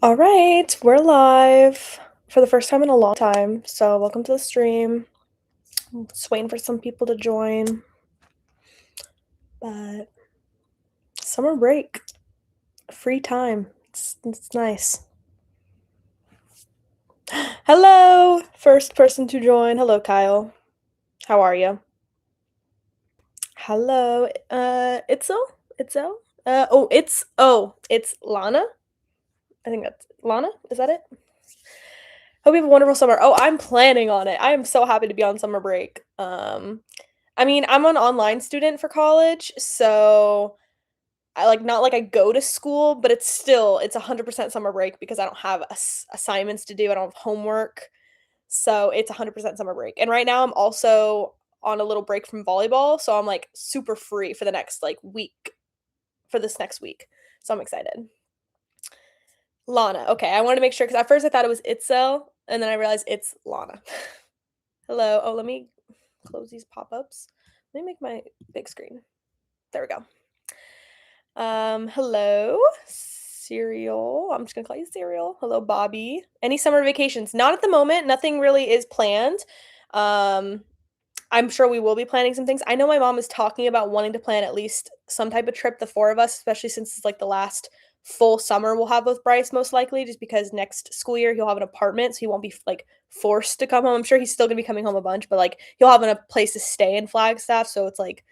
All right, we're live for the first time in a long time. So, welcome to the stream. I'm just waiting for some people to join. But summer break, free time. It's nice. Hello, first person to join. Hello, Kyle. How are you? Hello, Itzel. Itzel. It's Lana. I think that's Lana. Is that it? Hope you have a wonderful summer. Oh, I'm planning on it. I am so happy to be on summer break. I mean, I'm an online student for college, so I like not like I go to school, but it's 100% summer break because I don't have assignments to do. I don't have homework. So it's 100% summer break. And right now I'm also on a little break from volleyball, so I'm like super free for the next like week for this next week. So I'm excited. Lana. Okay, I wanted to make sure because at first I thought it was Itzel, and then I realized it's Lana. Hello. Oh, let me close these pop-ups. Let me make my big screen. There we go. Hello, Cereal. I'm just gonna call you Cereal. Hello, Bobby. Any summer vacations? Not at the moment. Nothing really is planned. Um, I'm sure we will be planning some things. I know my mom is talking about wanting to plan at least some type of trip, the four of us, especially since it's like the last full summer we'll have with Bryce, most likely, just because next school year he'll have an apartment, so he won't be like forced to come home. I'm sure he's still gonna be coming home a bunch, but like he'll have a place to stay in Flagstaff, so it's like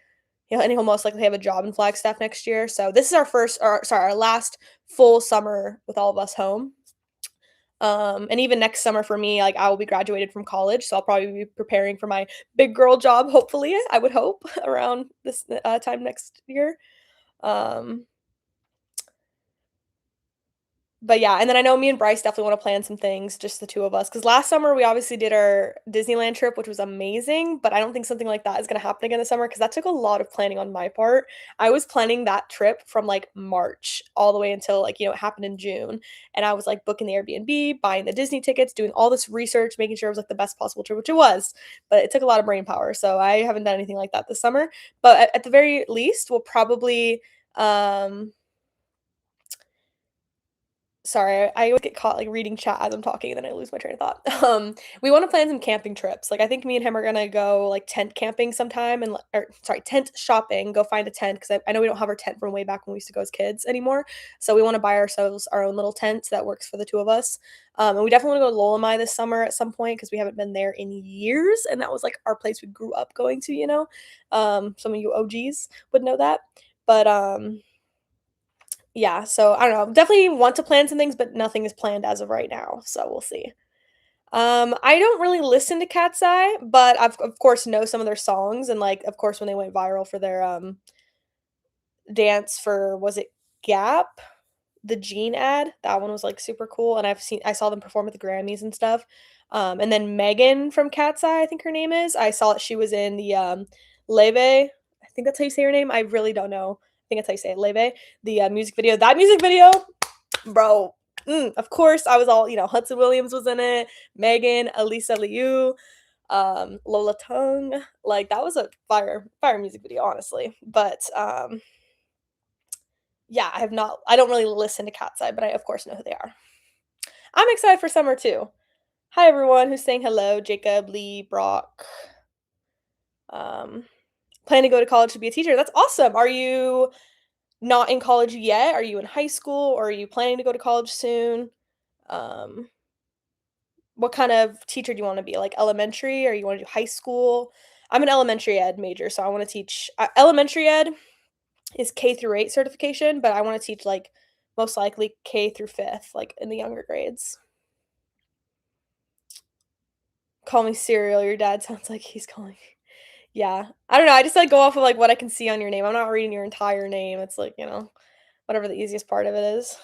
and he'll most likely have a job in Flagstaff next year. So this is our last full summer with all of us home. And even next summer for me, like I will be graduated from college, so I'll probably be preparing for my big girl job. Hopefully, I would hope around this time next year. Um, but yeah, and then I know me and Bryce definitely want to plan some things, just the two of us. Because last summer we obviously did our Disneyland trip, which was amazing. But I don't think something like that is going to happen again this summer because that took a lot of planning on my part. I was planning that trip from like March all the way until like it happened in June, and I was like booking the Airbnb, buying the Disney tickets, doing all this research, making sure it was like the best possible trip, which it was. But it took a lot of brain power, so I haven't done anything like that this summer. But at the very least, we'll probably um Sorry, I always get caught, like, reading chat as I'm talking, and then I lose my train of thought. We wanna plan some camping trips, like, I think me and him are gonna go, like, tent camping sometime and, or sorry, tent shopping, go find a tent 'cause I know we don't have our tent from way back when we used to go as kids anymore, so we wanna buy ourselves our own little tent that works for the 2 of us. And we definitely wanna go to Lolamai this summer at some point because we haven't been there in years, and that was, like, our place we grew up going to, you know? Some of you OGs would know that, but, yeah, so I don't know. Definitely want to plan some things, but nothing is planned as of right now, so we'll see. I don't really listen to Cat's Eye, but I've of course know some of their songs and like of course when they went viral for their dance for was it Gap? The Jean ad, that one was like super cool and I saw them perform at the Grammys and stuff. And then Megan from Cat's Eye, I think her name is. I saw that she was in the Leve. I think that's how you say her name. I really don't know. I think that's how you say it, Leve. The music video. That music video, bro. Of course, I was all Hudson Williams was in it. Megan, Elisa Liu, Lola Tung. Like that was a fire music video, honestly. But yeah, I don't really listen to Cat's Eye, but I of course know who they are. I'm excited for summer too. Hi everyone who's saying hello, Jacob, Lee, Brock. Um, Plan to go to college to be a teacher. That's awesome. Are you not in college yet? Are you in high school or are you planning to go to college soon? Um, what kind of teacher do you want to be? Like elementary or you want to do high school? I'm an elementary ed major, so I want to teach elementary ed is K through 8 certification, but I want to teach like most likely K through 5th, like in the younger grades. Call me cereal. Your dad sounds like he's calling. Yeah. I don't know. I just like go off of like what I can see on your name. I'm not reading your entire name. It's like, whatever the easiest part of it is.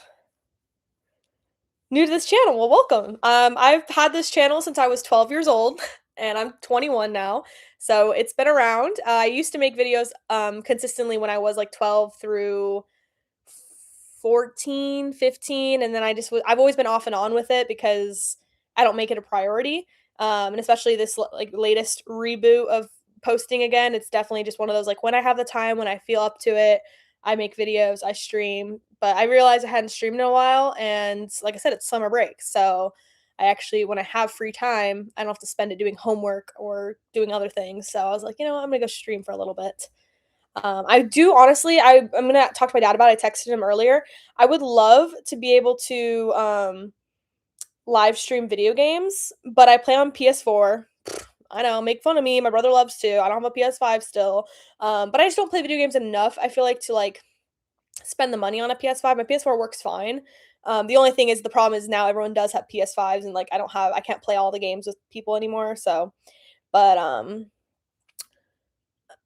New to this channel. Well, welcome. I've had this channel since I was 12 years old and I'm 21 now. So it's been around. I used to make videos consistently when I was like 12 through 14, 15, and then I've always been off and on with it because I don't make it a priority. And especially this like latest reboot of posting again, it's definitely just one of those like when I have the time, when I feel up to it. I make videos, I stream, but I realized I hadn't streamed in a while, and like I said, it's summer break, so I actually when I have free time, I don't have to spend it doing homework or doing other things, so I was like, "You know what, I'm gonna go stream for a little bit." I do honestly I'm gonna talk to my dad about it, I texted him earlier. I would love to be able to, live stream video games, but I play on PS4. I know, make fun of me, my brother loves to, I don't have a PS5 still, but I just don't play video games enough, I feel like, to, like, spend the money on a PS5. My PS4 works fine. The only thing is the problem is now everyone does have PS5s and, like, I can't play all the games with people anymore, so but,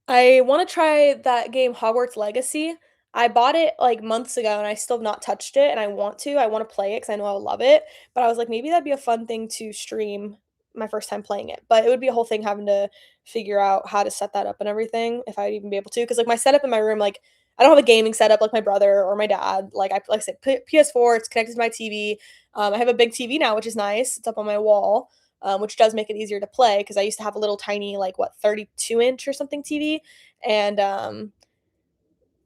I wanna try that game Hogwarts Legacy. I bought it, like, months ago, and I still have not touched it, and I want to. I wanna play it because I know I'll love it, but I was like, "Maybe that'd be a fun thing to stream my first time playing it," but it would be a whole thing having to figure out how to set that up and everything, if I'd even be able to. Because like, my setup in my room, like, I don't have a gaming setup like my brother or my dad. Like I said, PS4, it's connected to my TV. I have a big TV now, which is nice. It's up on my wall, which does make it easier to play because I used to have a little tiny, like, what, 32-inch or something TV, and,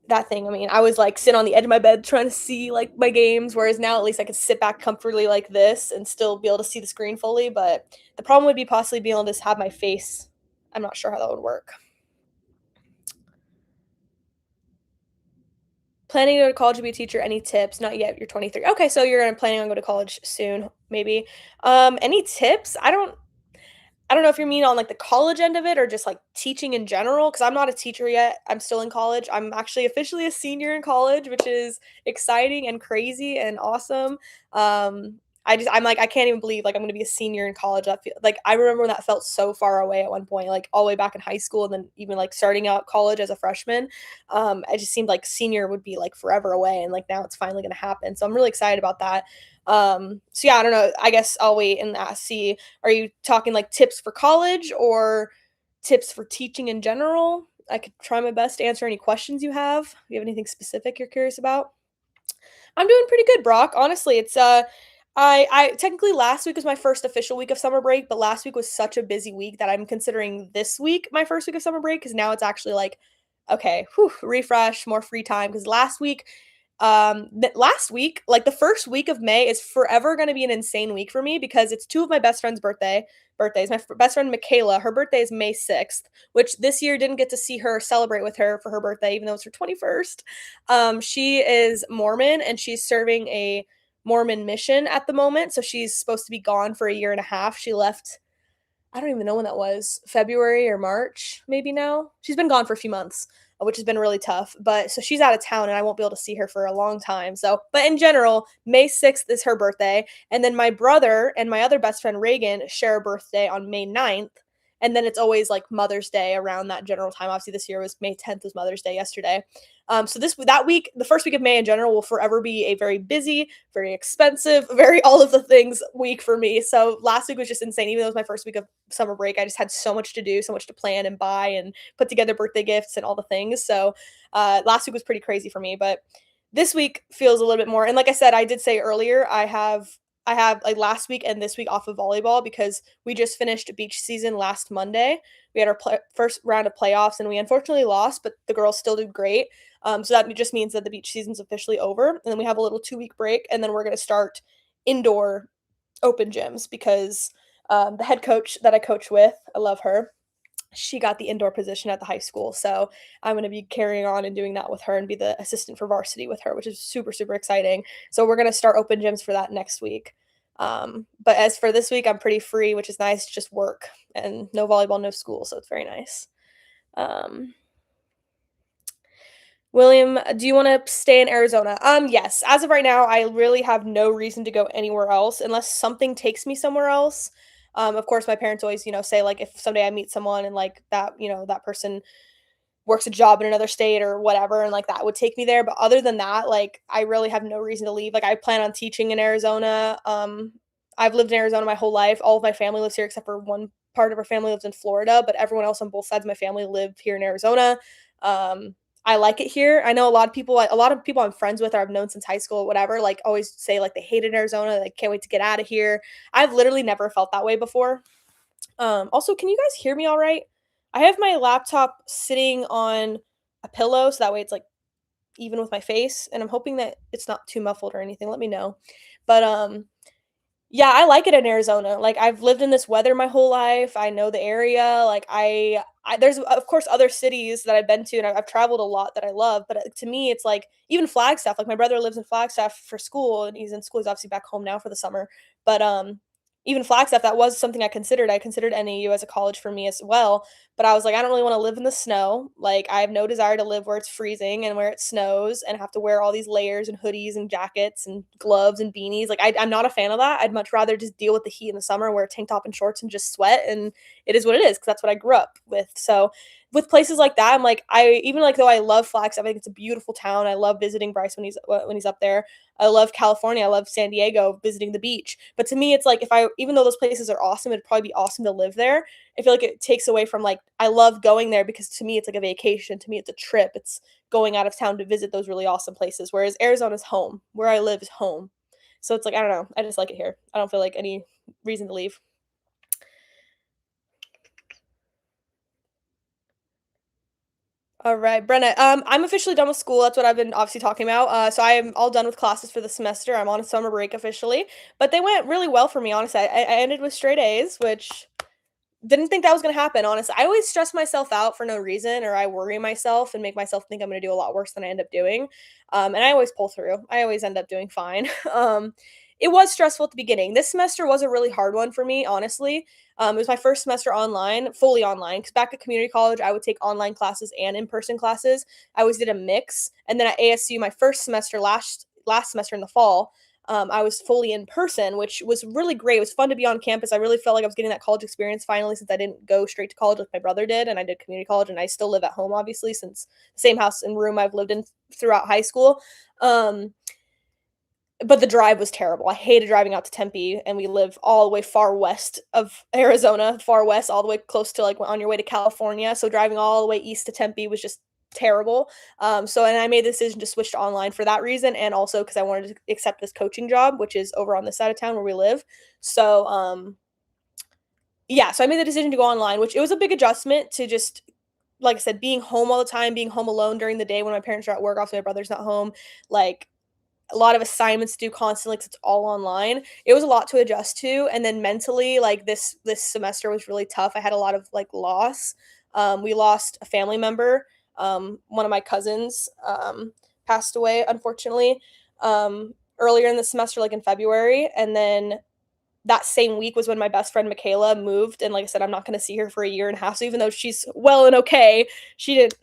that thing, I mean, I was, like, sitting on the edge of my bed trying to see, like, my games, whereas now at least I could sit back comfortably like this and still be able to see the screen fully, but the problem would be possibly being able to just have my face. I'm not sure how that would work. Planning to go to college to be a teacher, any tips? Not yet, you're 23. Okay, so you're planning on go to college soon, maybe. Any tips? I don't know if you mean on, like, the college end of it or just, like, teaching in general, because 'cause I'm not a teacher yet, I'm still in college. I'm actually officially a senior in college, which is exciting and crazy and awesome. I'm like, I can't even believe, like, I'm gonna be a senior in college. That feel like, I remember when that felt so far away at one point, like, all the way back in high school and then even, like, starting out college as a freshman. It just seemed like senior would be, like, forever away, and, like, now it's finally gonna happen, so I'm really excited about that. So yeah, I don't know, I guess I'll wait and, see. Are you talking, like, tips for college or tips for teaching in general? I could try my best to answer any questions you have. Do you have anything specific you're curious about? I'm doing pretty good, Brock. Honestly, it's I technically last week was my first official week of summer break, but last week was such a busy week that I'm considering this week my first week of summer break because now it's actually like, okay, whew, refresh, more free time. Because last week, like the first week of May, is forever going to be an insane week for me because it's two of my best friends' birthdays. Best friend Michaela, her birthday is May 6th, which this year didn't get to see her celebrate with her for her birthday, even though it's her 21st. She is Mormon and she's serving a Mormon mission at the moment. So she's supposed to be gone for a year and a half. She left, I don't even know when that was, February or March, maybe now. She's been gone for a few months, which has been really tough. But so she's out of town and I won't be able to see her for a long time. So, but in general, May 6th is her birthday. And then my brother and my other best friend Reagan share a birthday on May 9th. And then it's always like Mother's Day around that general time. Obviously, this year was May 10th was Mother's Day yesterday. So that week, the first week of May in general, will forever be a very busy, very expensive, very all of the things week for me. So last week was just insane. Even though it was my first week of summer break, I just had so much to do, so much to plan and buy and put together birthday gifts and all the things. So last week was pretty crazy for me, but this week feels a little bit more. And like I said, I did say earlier, I have like last week and this week off of volleyball because we just finished beach season last Monday. We had our first round of playoffs and we unfortunately lost, but the girls still did great. So that just means that the beach season's officially over, and then we have a little 2 week break, and then we're gonna start indoor open gyms because the head coach that I coach with, I love her. She got the indoor position at the high school, so I'm gonna be carrying on and doing that with her and be the assistant for varsity with her, which is super super exciting. So we're gonna start open gyms for that next week. But as for this week, I'm pretty free, which is nice. Just work and no volleyball, no school, so it's very nice. Um, William, do you wanna stay in Arizona? Yes. As of right now, I really have no reason to go anywhere else unless something takes me somewhere else. Of course, my parents always, say, like, if someday I meet someone and, like, that person works a job in another state or whatever, and, like, that would take me there, but other than that, like, I really have no reason to leave. Like, I plan on teaching in Arizona. I've lived in Arizona my whole life. All of my family lives here except for one part of our family lives in Florida, but everyone else on both sides of my family live here in Arizona. Um, I like it here. I know a lot of people I'm friends with or I've known since high school or whatever, like, always say, like, they hated Arizona, they can't wait to get out of here. I've literally never felt that way before. Also, can you guys hear me all right? I have my laptop sitting on a pillow, so that way it's, like, even with my face, and I'm hoping that it's not too muffled or anything. Let me know. But yeah, I like it in Arizona. Like, I've lived in this weather my whole life. I know the area. Like, I there's of course other cities that I've been to, and I've traveled a lot that I love. But to me, it's like even Flagstaff. Like, my brother lives in Flagstaff for school, and he's in school. He's obviously back home now for the summer. But even Flagstaff, that was something I considered. I considered NAU as a college for me as well. But I was like, I don't really want to live in the snow. Like, I have no desire to live where it's freezing and where it snows and have to wear all these layers and hoodies and jackets and gloves and beanies. Like, I'm not a fan of that. I'd much rather just deal with the heat in the summer, wear a tank top and shorts and just sweat. And it is what it is because that's what I grew up with. So, with places like that, I'm like, I even like though I love Flagstaff, I think it's a beautiful town. I love visiting Bryce when he's up there. I love California. I love San Diego, visiting the beach. But to me, it's like if I even though those places are awesome, it'd probably be awesome to live there. I feel like it takes away from like I love going there because to me it's like a vacation. To me it's a trip. It's going out of town to visit those really awesome places. Whereas Arizona's home. Where I live is home. So it's like I don't know. I just like it here. I don't feel like any reason to leave. All right, Brenna. I'm officially done with school. That's what I've been obviously talking about. So I am all done with classes for the semester. I'm on a summer break officially, but they went really well for me. Honestly, I ended with straight A's, which didn't think that was gonna happen, honestly. I always stress myself out for no reason, or I worry myself and make myself think I'm gonna do a lot worse than I end up doing. And I always pull through. I always end up doing fine. It was stressful at the beginning. This semester was a really hard one for me, honestly. It was my first semester online, fully online. Because back at community college, I would take online classes and in-person classes. I always did a mix. And then at ASU, my first semester last semester in the fall, I was fully in person, which was really great. It was fun to be on campus. I really felt like I was getting that college experience finally since I didn't go straight to college like my brother did, and I did community college, and I still live at home, obviously, since the same house and room I've lived in throughout high school. Um, but the drive was terrible. I hated driving out to Tempe, and we live all the way far west of Arizona, far west, all the way close to like on your way to California. So driving all the way east to Tempe was just terrible. And I made the decision to switch to online for that reason, and also because I wanted to accept this coaching job, which is over on this side of town where we live. So yeah, so I made the decision to go online, which it was a big adjustment to just like I said, being home all the time, being home alone during the day when my parents are at work. Also, my brother's not home. Like a lot of assignments to do constantly because it's all online. It was a lot to adjust to, and then mentally, like this semester was really tough. I had a lot of like loss. We lost a family member. One of my cousins passed away, unfortunately, earlier in the semester, like in February, and then that same week was when my best friend Michaela moved, and like I said, I'm not going to see her for a year and a half. So even though she's well and okay, she didn't,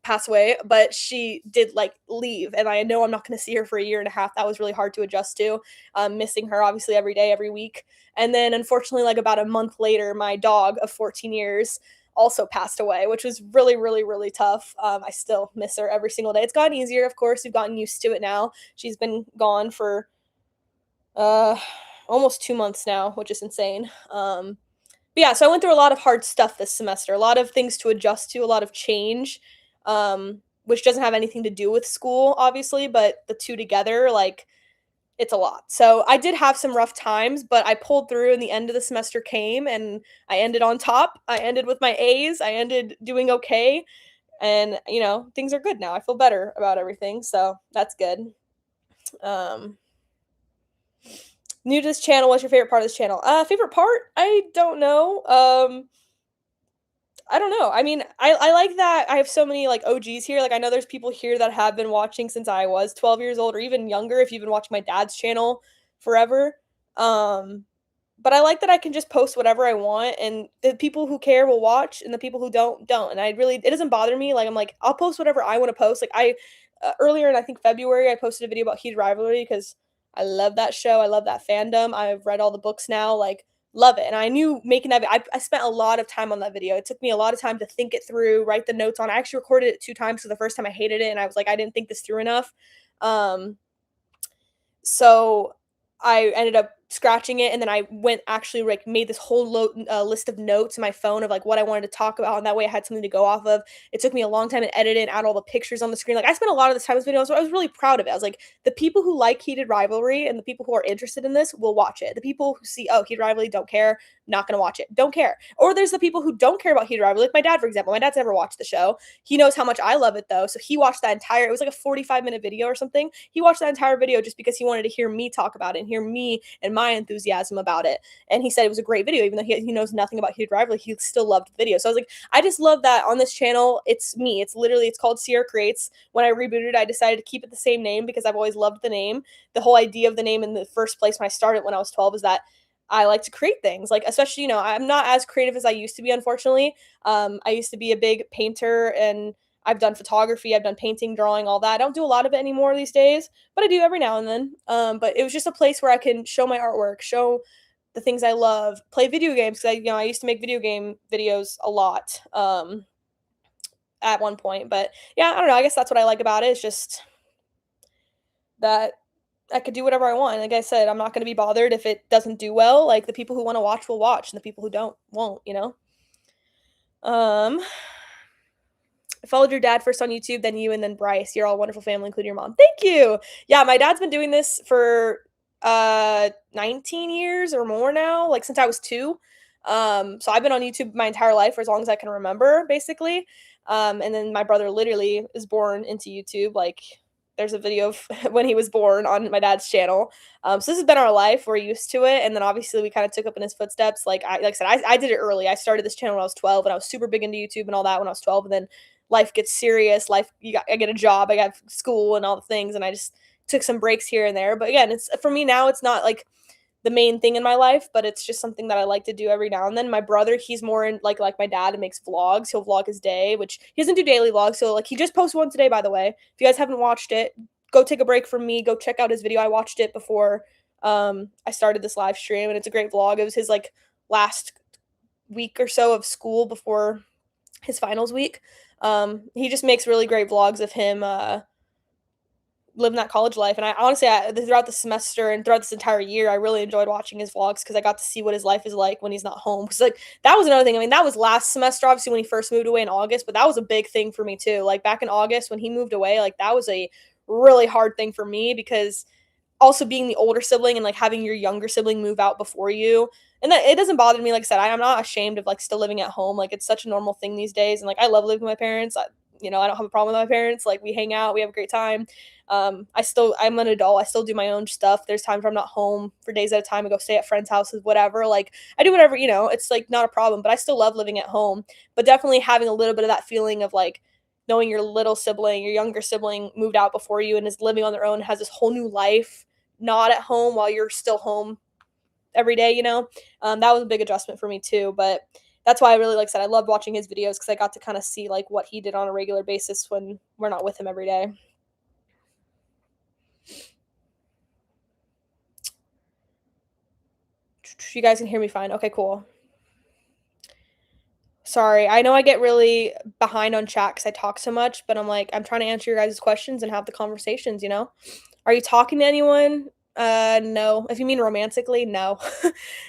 pass away, but she did like leave, and I know I'm not going to see her for a year and a half. That was really hard to adjust to, missing her obviously every day, every week. And then unfortunately, like about a month later, my dog of 14 years also passed away, which was really, really, really tough. I still miss her every single day. It's gotten easier, of course. We've gotten used to it now. She's been gone for uh almost 2 months now, which is insane. But yeah, so I went through a lot of hard stuff this semester, a lot of things to adjust to, a lot of change, which doesn't have anything to do with school, obviously, but the two together, like, it's a lot. So I did have some rough times, but I pulled through and the end of the semester came and I ended on top. I ended with my A's. I ended doing okay. And, things are good now. I feel better about everything. So that's good. Um, New to this channel, what's your favorite part of this channel? Favorite part? I don't know. I don't know. I mean, I like that I have so many like OGs here. Like I know there's people here that have been watching since I was 12 years old or even younger if you've been watching my dad's channel forever. Um but I like that I can just post whatever I want and the people who care will watch and the people who don't. And I really it doesn't bother me. Like I'm like I'll post whatever I want to post. Like I earlier in I think February I posted a video about Heated Rivalry because I love that show. I love that fandom. I've read all the books now. Like love it. And I knew making that I spent a lot of time on that video. It took me a lot of time to think it through, write the notes on. I actually recorded it 2 times, so the first time I hated it and I was like, I didn't think this through enough. So I ended up scratching it, and then I went actually like made this whole list of notes in my phone of like what I wanted to talk about, and that way I had something to go off of. It took me a long time to edit it, add all the pictures on the screen. Like I spent a lot of this time in this video, so I was really proud of it. I was like, the people who like Heated Rivalry and the people who are interested in this will watch it. The people who see, oh, Heated Rivalry, don't care, not gonna watch it, don't care. Or there's the people who don't care about Heated Rivalry, like my dad, for example. My dad's never watched the show. He knows how much I love it though, so he watched that entire. It was like a 45-minute video or something. He watched that entire video just because he wanted to hear me talk about it and hear me and my enthusiasm about it. And he said it was a great video, even though he knows nothing about Heated Rivalry. He still loved the video. So I was like, I just love that on this channel. It's me. It's called SierraCreates. When I rebooted, I decided to keep it the same name because I've always loved the name. The whole idea of the name in the first place when I started when I was 12 is that I like to create things. Like, especially, I'm not as creative as I used to be, unfortunately. I used to be a big painter, and I've done photography, I've done painting, drawing, all that. I don't do a lot of it anymore these days, but I do every now and then. But it was just a place where I can show my artwork, show the things I love, play video games, because I used to make video game videos a lot at one point. But yeah, I don't know. I guess that's what I like about it. It's just that I could do whatever I want. Like I said, I'm not going to be bothered if it doesn't do well. Like the people who want to watch will watch, and the people who don't won't. Um, I followed your dad first on YouTube, then you, and then Bryce. You're all a wonderful family, including your mom. Thank you. Yeah, my dad's been doing this for 19 years or more now, like since I was 2. So I've been on YouTube my entire life for as long as I can remember, basically. And then my brother literally is born into YouTube. Like there's a video of when he was born on my dad's channel. So this has been our life. We're used to it. And then obviously we kind of took up in his footsteps. Like I said, I did it early. I started this channel when I was 12, and I was super big into YouTube and all that when I was 12. And then life gets serious. I get a job, I got school and all the things, and I just took some breaks here and there. But again, it's for me now, it's not like the main thing in my life, but it's just something that I like to do every now and then. My brother, he's more in like my dad, and makes vlogs. He'll vlog his day, which he doesn't do daily vlogs. So like he just posted one today, by the way. If you guys haven't watched it, go take a break from me. Go check out his video. I watched it before I started this live stream, and it's a great vlog. It was his like last week or so of school before his finals week. He just makes really great vlogs of him living that college life. And I honestly, throughout the semester and throughout this entire year, I really enjoyed watching his vlogs because I got to see what his life is like when he's not home. Because like that was another thing. I mean, that was last semester, obviously, when he first moved away in August, but that was a big thing for me too. Like back in August when he moved away, like that was a really hard thing for me because also being the older sibling and like having your younger sibling move out before you, and that it doesn't bother me. Like I said, I'm not ashamed of like still living at home. Like it's such a normal thing these days, and like I love living with my parents. I don't have a problem with my parents. Like we hang out, we have a great time. I'm an adult. I still do my own stuff. There's times where I'm not home for days at a time. I go stay at friends' houses, whatever. Like I do whatever. It's like not a problem. But I still love living at home. But definitely having a little bit of that feeling of like knowing your little sibling, your younger sibling moved out before you and is living on their own, has this whole new life, not at home while you're still home every day. That was a big adjustment for me too. But that's why I really, like I said, I loved watching his videos because I got to kind of see like what he did on a regular basis when we're not with him every day. You guys can hear me fine. Okay, cool. Sorry, I know I get really behind on chat because I talk so much, but I'm trying to answer your guys' questions and have the conversations. Are you talking to anyone? No. If you mean romantically, no.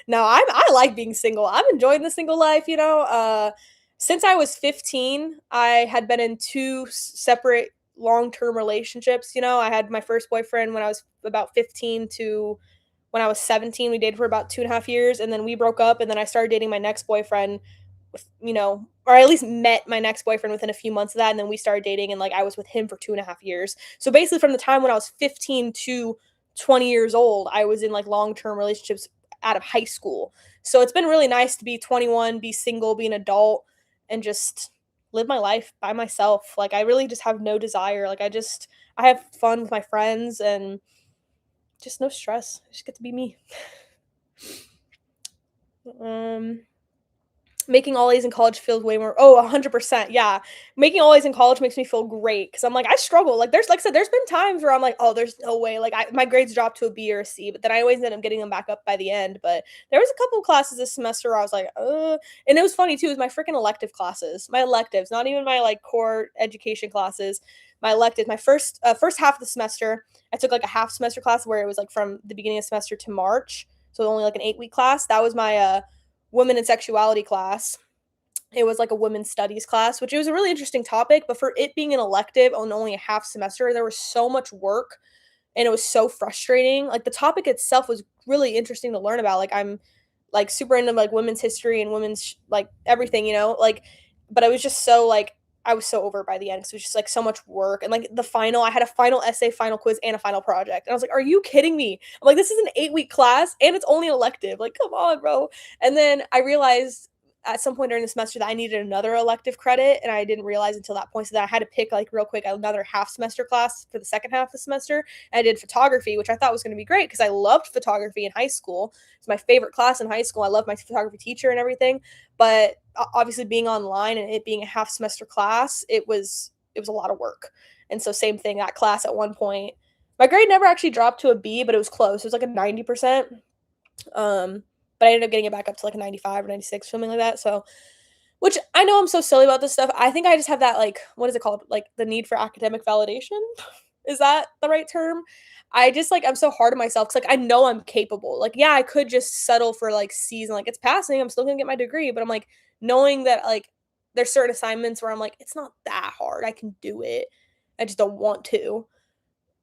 No, I like being single. I'm enjoying the single life. Since I was 15, I had been in 2 separate long-term relationships. I had my first boyfriend when I was about 15 to when I was 17. We dated for about 2.5 years, and then we broke up, and then I started dating my next boyfriend or I at least met my next boyfriend within a few months of that, and then we started dating, and like I was with him for 2.5 years. So basically, from the time when I was 15 to 20 years old, I was in like long-term relationships out of high school. So it's been really nice to be 21, be single, be an adult, and just live my life by myself. Like I really just have no desire. Like I have fun with my friends and just no stress. I just get to be me. Making all A's in college feels way more. Oh, 100%. Yeah. Making all A's in college makes me feel great because I'm like, I struggle. Like, like I said, there's been times where I'm like, oh, there's no way. Like, my grades dropped to a B or a C, but then I always end up getting them back up by the end. But there was a couple of classes this semester where I was like, and it was funny too. It was my freaking elective classes, my electives, not even my like core education classes. My electives, my first half of the semester, I took like a half semester class where it was like from the beginning of semester to March. so only like an 8-week class. That was my women and sexuality class. It was like a women's studies class, which it was a really interesting topic, but for it being an elective on only a half semester, there was so much work and it was so frustrating. Like the topic itself was really interesting to learn about. Like I'm like super into like women's history and women's like everything, like but I was just so like I was so over it by the end because it was just like so much work and like the final. I had a final essay, final quiz, and a final project, and I was like, "Are you kidding me?" I'm like, "This is an 8-week class and it's only an elective. Like, come on, bro." And then I realized at some point during the semester that I needed another elective credit, and I didn't realize until that point. So that I had to pick like real quick another half semester class for the second half of the semester. And I did photography, which I thought was going to be great because I loved photography in high school. It's my favorite class in high school. I love my photography teacher and everything. But obviously, being online and it being a half semester class, it was a lot of work. And so same thing. That class at one point, my grade never actually dropped to a B, but it was close. It was like a 90%. Um, but I ended up getting it back up to like a 95 or 96, something like that. So, which I know I'm so silly about this stuff. I think I just have that like what is it called? Like the need for academic validation. Is that the right term? I just like I'm so hard on myself because like I know I'm capable. Like yeah, I could just settle for like C's and like it's passing. I'm still gonna get my degree, but I'm like knowing that like there's certain assignments where I'm like it's not that hard. I can do it. I just don't want to.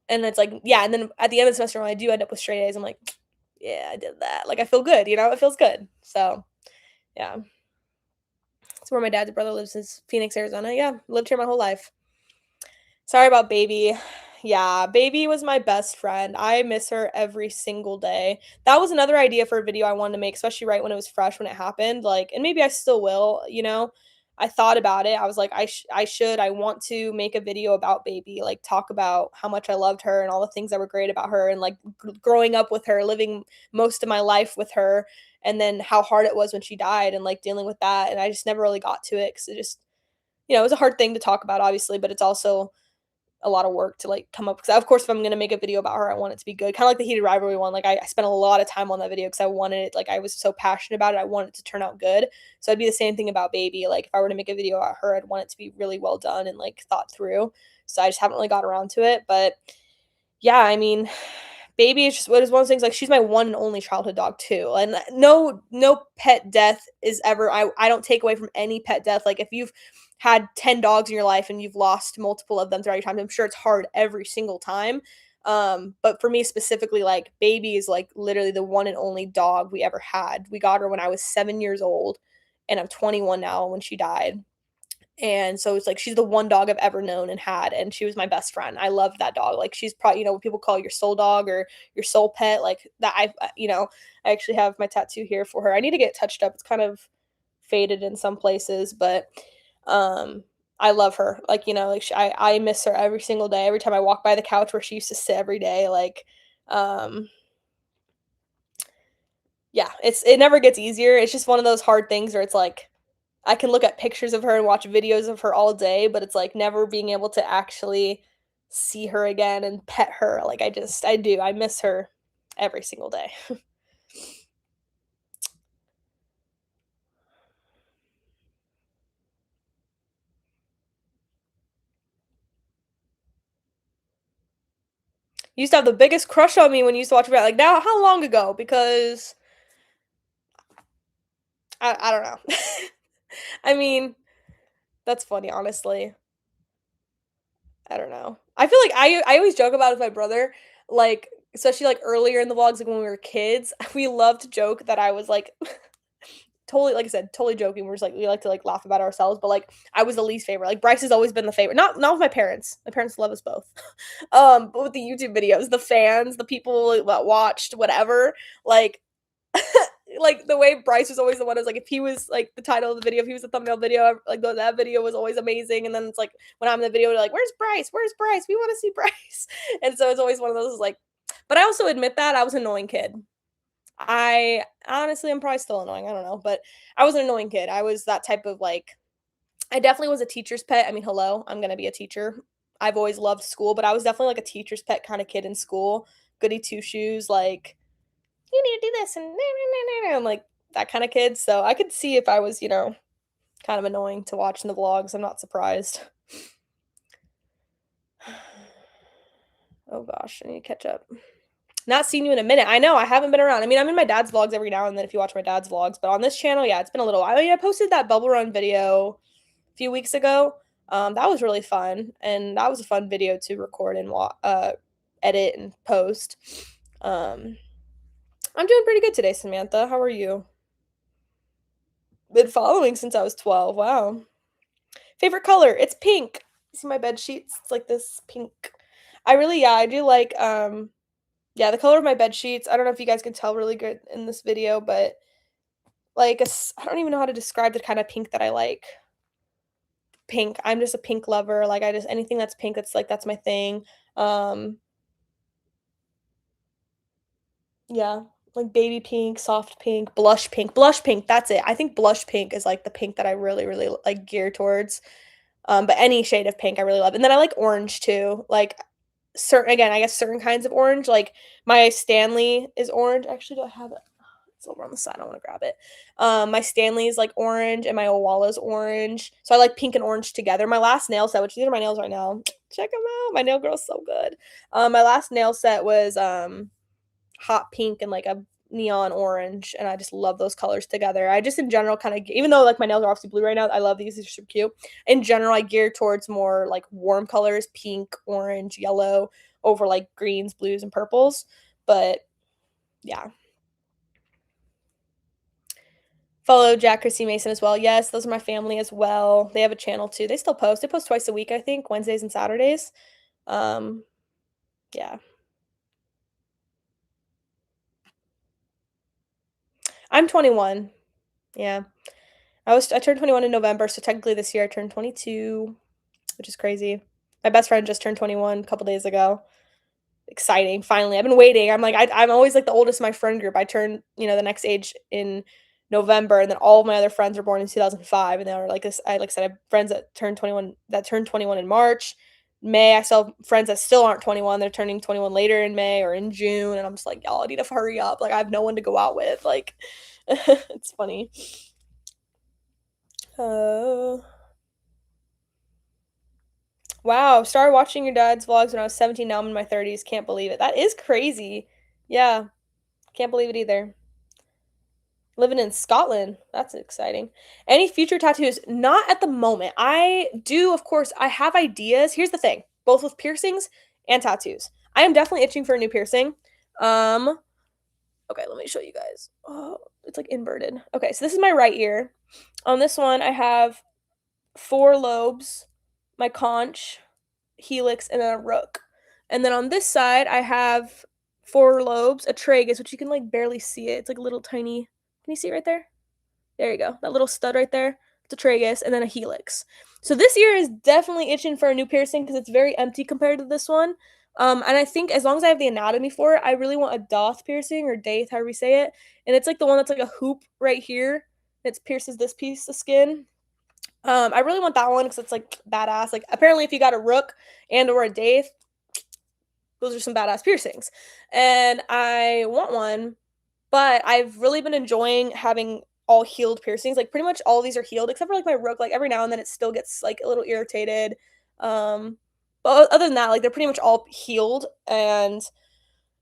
And it's like yeah, and then at the end of the semester when I do end up with straight A's, I'm like yeah, I did that. Like I feel good. It feels good. So yeah. It's where my dad's brother lives is Phoenix, Arizona. Yeah, lived here my whole life. Sorry about baby. Yeah, baby was my best friend. I miss her every single day. That was another idea for a video I wanted to make, especially right when it was fresh when it happened. Like, and maybe I still will. I thought about it. I was like, I want to make a video about baby, like talk about how much I loved her and all the things that were great about her and like growing up with her, living most of my life with her, and then how hard it was when she died and like dealing with that. And I just never really got to it because it just, it was a hard thing to talk about, obviously, but it's also a lot of work to like come up because of course if I'm gonna make a video about her, I want it to be good. Kind of like the heated rivalry one. Like I spent a lot of time on that video because I wanted it. Like I was so passionate about it. I wanted it to turn out good. So it'd be the same thing about baby. Like if I were to make a video about her, I'd want it to be really well done and like thought through. So I just haven't really got around to it. But yeah, I mean, baby is just what is one of those things like she's my one and only childhood dog too. And no pet death is ever I don't take away from any pet death. Like if you've had 10 dogs in your life and you've lost multiple of them throughout your time, I'm sure it's hard every single time. But for me specifically, like baby is like literally the one and only dog we ever had. We got her when I was 7 years old and I'm 21 now when she died. And so it's like she's the one dog I've ever known and had, and she was my best friend. I loved that dog. Like she's probably, what people call your soul dog or your soul pet, like that. I actually have my tattoo here for her. I need to get touched up. It's kind of faded in some places, but I love her. Like, like I miss her every single day. Every time I walk by the couch where she used to sit every day, like, yeah, it never gets easier. It's just one of those hard things where it's like I can look at pictures of her and watch videos of her all day, but it's like never being able to actually see her again and pet her. Like I do. I miss her every single day. You used to have the biggest crush on me when you used to watch me. Like now, how long ago? Because I don't know. I mean, that's funny, honestly. I don't know. I feel like I always joke about it with my brother, like especially like earlier in the vlogs, like when we were kids, we loved to joke that I was like totally, like I said, totally joking. We're just like we like to like laugh about ourselves, but like I was the least favorite. Like Bryce has always been the favorite. Not with my parents. My parents love us both. But with the YouTube videos, the fans, the people that watched, whatever, like like the way Bryce was always the one who's like if he was like the title of the video, if he was the thumbnail video, like that video was always amazing. And then it's like when I'm in the video, they're like, "Where's Bryce? Where's Bryce? We want to see Bryce." And so it's always one of those like, but I also admit that I was an annoying kid. I honestly, I'm probably still annoying. I don't know, but I was an annoying kid. I was that type of like, I definitely was a teacher's pet. I mean, hello, I'm gonna be a teacher. I've always loved school, but I was definitely like a teacher's pet kind of kid in school. Goody two shoes, like you need to do this and I'm like that kind of kid. So I could see if I was, kind of annoying to watch in the vlogs. I'm not surprised. Oh gosh, I need to catch up. Not seen you in a minute. I know, I haven't been around. I mean, I'm in my dad's vlogs every now and then if you watch my dad's vlogs, but on this channel, yeah, it's been a little while. I mean, I posted that bubble run video a few weeks ago. That was really fun, and that was a fun video to record and edit and post. Um, I'm doing pretty good today, Samantha. How are you? Been following since I was 12. Wow. Favorite color? It's pink. See my bed sheets? It's like this pink. Yeah, I do like yeah, the color of my bed sheets. I don't know if you guys can tell really good in this video, but like I don't even know how to describe the kind of pink that I like. Pink. I'm just a pink lover. Like I just anything that's pink that's my thing. Um yeah, like baby pink, soft pink, blush pink. Blush pink, that's it. I think blush pink is like the pink that I really really like gear towards. But any shade of pink I really love. And then I like orange too. Like certain again, I guess certain kinds of orange. Like my Stanley is orange. Actually, do I have it? It's over on the side. I want to grab it. My Stanley is like orange and my Owala's orange. So I like pink and orange together. My last nail set, which these are my nails right now. Check them out. My nail girl's so good. My last nail set was hot pink and like a neon orange, and I just love those colors together. I just in general kind of even though like my nails are obviously blue right now, I love these. These are super cute. In general, I gear towards more like warm colors, pink, orange, yellow, over like greens, blues, and purples. But yeah. Follow Jack Chrissy Mason as well. Yes, those are my family as well. They have a channel too. They still post. They post twice a week, I think, Wednesdays and Saturdays. Um, yeah. I'm 21. Yeah. I turned 21 in November, so technically this year I turned 22, which is crazy. My best friend just turned 21 a couple days ago. Exciting, finally. I've been waiting. I'm always like the oldest in my friend group. I turned, the next age in November, and then all of my other friends were born in 2005, and they were like this. Like I said, I have friends that turned 21 in March. May, I still have friends that still aren't 21. They're turning 21 later in May or in June, and I'm just like, y'all I need to hurry up. Like I have no one to go out with. Like it's funny. Uh Wow, started watching your dad's vlogs when I was 17, now I'm in my 30s, can't believe it. That is crazy. Yeah, can't believe it either. Living in Scotland, that's exciting. Any future tattoos? Not at the moment. I do, of course, I have ideas. Here's the thing, both with piercings and tattoos. I am definitely itching for a new piercing. Um, okay, let me show you guys. Oh, it's like inverted. Okay, so this is my right ear. On this one, I have 4 lobes, my conch, helix, and then a rook. And then on this side, I have 4 lobes, a tragus, which you can like barely see it. It's like a little tiny. Can you see it right there? There you go. That little stud right there. It's a tragus, and then a helix. So this ear is definitely itching for a new piercing because it's very empty compared to this one. And I think as long as I have the anatomy for it, I really want a doth piercing or daith, however you say it. And it's like the one that's like a hoop right here that pierces this piece of skin. I really want that one because it's like badass. Like apparently, if you got a rook and or a daith, those are some badass piercings, and I want one. But I've really been enjoying having all healed piercings. Like pretty much all of these are healed except for like my rook. Like every now and then it still gets like a little irritated. But other than that, like they're pretty much all healed, and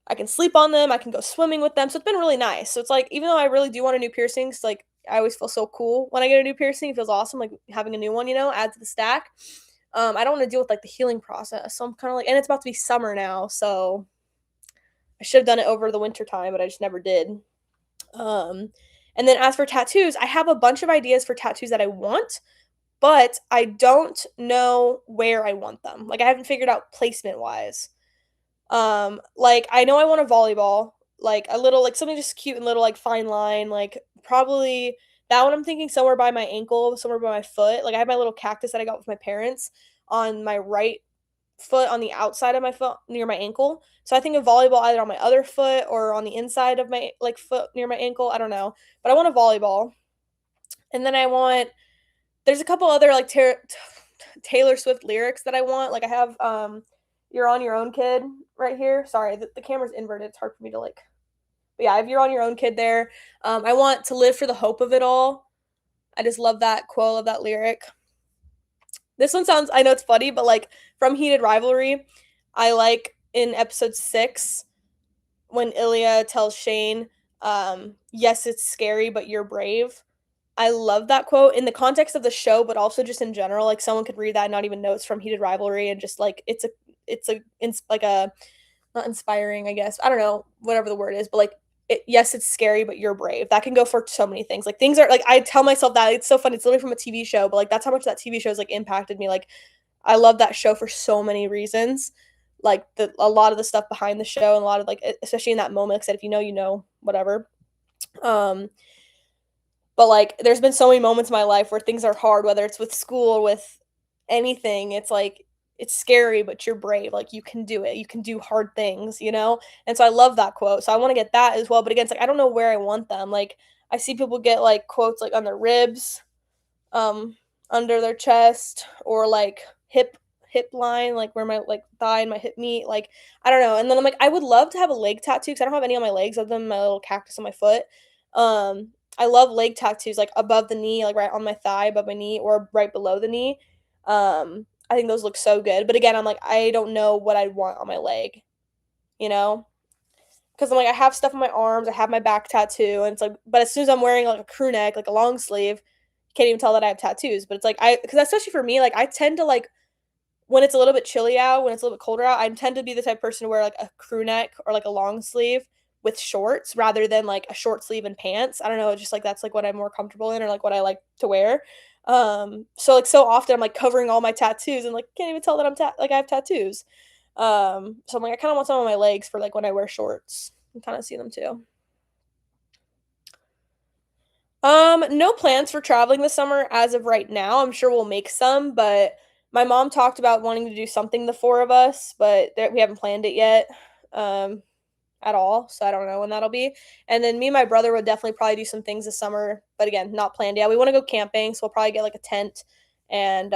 I can sleep on them. I can go swimming with them. So it's been really nice. So it's like even though I really do want a new piercing, it's like I always feel so cool when I get a new piercing. It feels awesome, like having a new one, adds to the stack. I don't want to deal with like the healing process. So I'm kind of like, and it's about to be summer now, so I should have done it over the winter time, but I just never did. Um, and then as for tattoos, I have a bunch of ideas for tattoos that I want, but I don't know where I want them. Like I haven't figured out placement wise. Like I know I want a volleyball, like a little like something just cute and little like fine line, like probably that one I'm thinking somewhere by my ankle, somewhere by my foot. Like I have my little cactus that I got with my parents on my right foot on the outside of my foot near my ankle. So I think a volleyball either on my other foot or on the inside of my like foot near my ankle. I don't know. But I want a volleyball. And then I want there's a couple other like Taylor Swift lyrics that I want. Like I have You're on Your Own Kid right here. Sorry, the camera's inverted. It's hard for me to like. But yeah, I have You're on Your Own Kid there. I want To Live for the Hope of It All. I just love that quote of that lyric. This one sounds, I know it's funny, but like from Heated Rivalry, I like in episode 6 when Ilya tells Shane, "Yes, it's scary, but you're brave." I love that quote in the context of the show, but also just in general. Like someone could read that and not even know it's from Heated Rivalry, and just like like a not inspiring, I guess. I don't know, whatever the word is, but like yes, it's scary, but you're brave. That can go for so many things. Like things are like I tell myself that it's so funny. It's literally from a TV show, but like that's how much that TV show has like impacted me. Like I love that show for so many reasons. Like a lot of the stuff behind the show and a lot of like especially in that moment. Like I said, if you know, you know, whatever. Um, but like there's been so many moments in my life where things are hard, whether it's with school or with anything. It's like it's scary, but you're brave. Like you can do it. You can do hard things, you know? And so I love that quote. So I want to get that as well. But again, it's like I don't know where I want them. Like I see people get like quotes like on their ribs, um, under their chest, or like hip line, like where my like thigh and my hip meet. Like I don't know. And then I'm like, I would love to have a leg tattoo because I don't have any on my legs other than my little cactus on my foot. I love leg tattoos like above the knee, like right on my thigh, above my knee, or right below the knee. I think those look so good. But again, I'm like, I don't know what I'd want on my leg, you know? Because I'm like, I have stuff on my arms, I have my back tattoo, and it's like, but as soon as I'm wearing like a crew neck, like a long sleeve, you can't even tell that I have tattoos. But it's like, because especially for me, like I tend to like, when it's a little bit chilly out, when it's a little bit colder out, I tend to be the type of person to wear like a crew neck or like a long sleeve with shorts rather than like a short sleeve and pants. I don't know, just like that's like what I'm more comfortable in or like what I like to wear. So like so often I'm like covering all my tattoos and like can't even tell that like I have tattoos. So I'm like I kind of want some on my legs for like when I wear shorts. You kind of see them too. No plans for traveling this summer as of right now. I'm sure we'll make some, but my mom talked about wanting to do something the four of us, but we haven't planned it yet. Um, at all, so I don't know when that'll be. And then me and my brother would definitely probably do some things this summer, but again, not planned yet. We want to go camping, so we'll probably get like a tent and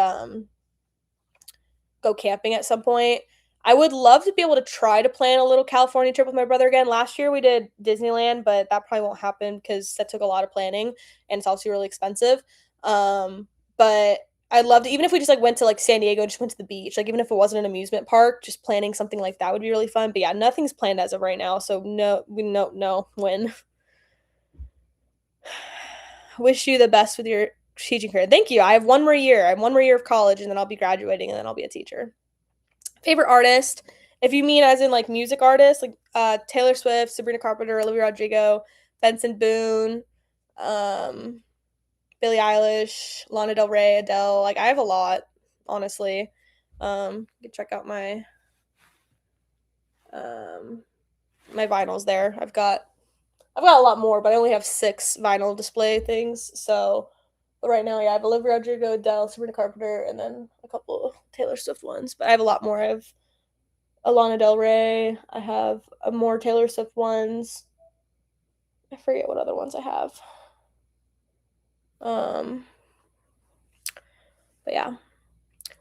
go camping at some point. I would love to be able to try to plan a little California trip with my brother again. Last year we did Disneyland, but that probably won't happen because that took a lot of planning and it's also really expensive. But I'd love to, even if we just like went to like San Diego and just went to the beach, like even if it wasn't an amusement park, just planning something like that would be really fun. But yeah, nothing's planned as of right now, so no, we no when. Wish you the best with your teaching career. Thank you. I have one more year. I have one more year of college, and then I'll be graduating, and then I'll be a teacher. Favorite artist? If you mean as in like music artists, like Taylor Swift, Sabrina Carpenter, Olivia Rodrigo, Benson Boone, um, Billie Eilish, Lana Del Rey, Adele. Like I have a lot, honestly. You can check out um my vinyls there. I've got a lot more, but I only have 6 vinyl display things. So but right now, yeah, I have Olivia Rodrigo, Adele, Sabrina Carpenter, and then a couple of Taylor Swift ones. But I have a lot more. I have Lana Del Rey. I have more Taylor Swift ones. I forget what other ones I have. Um, but yeah.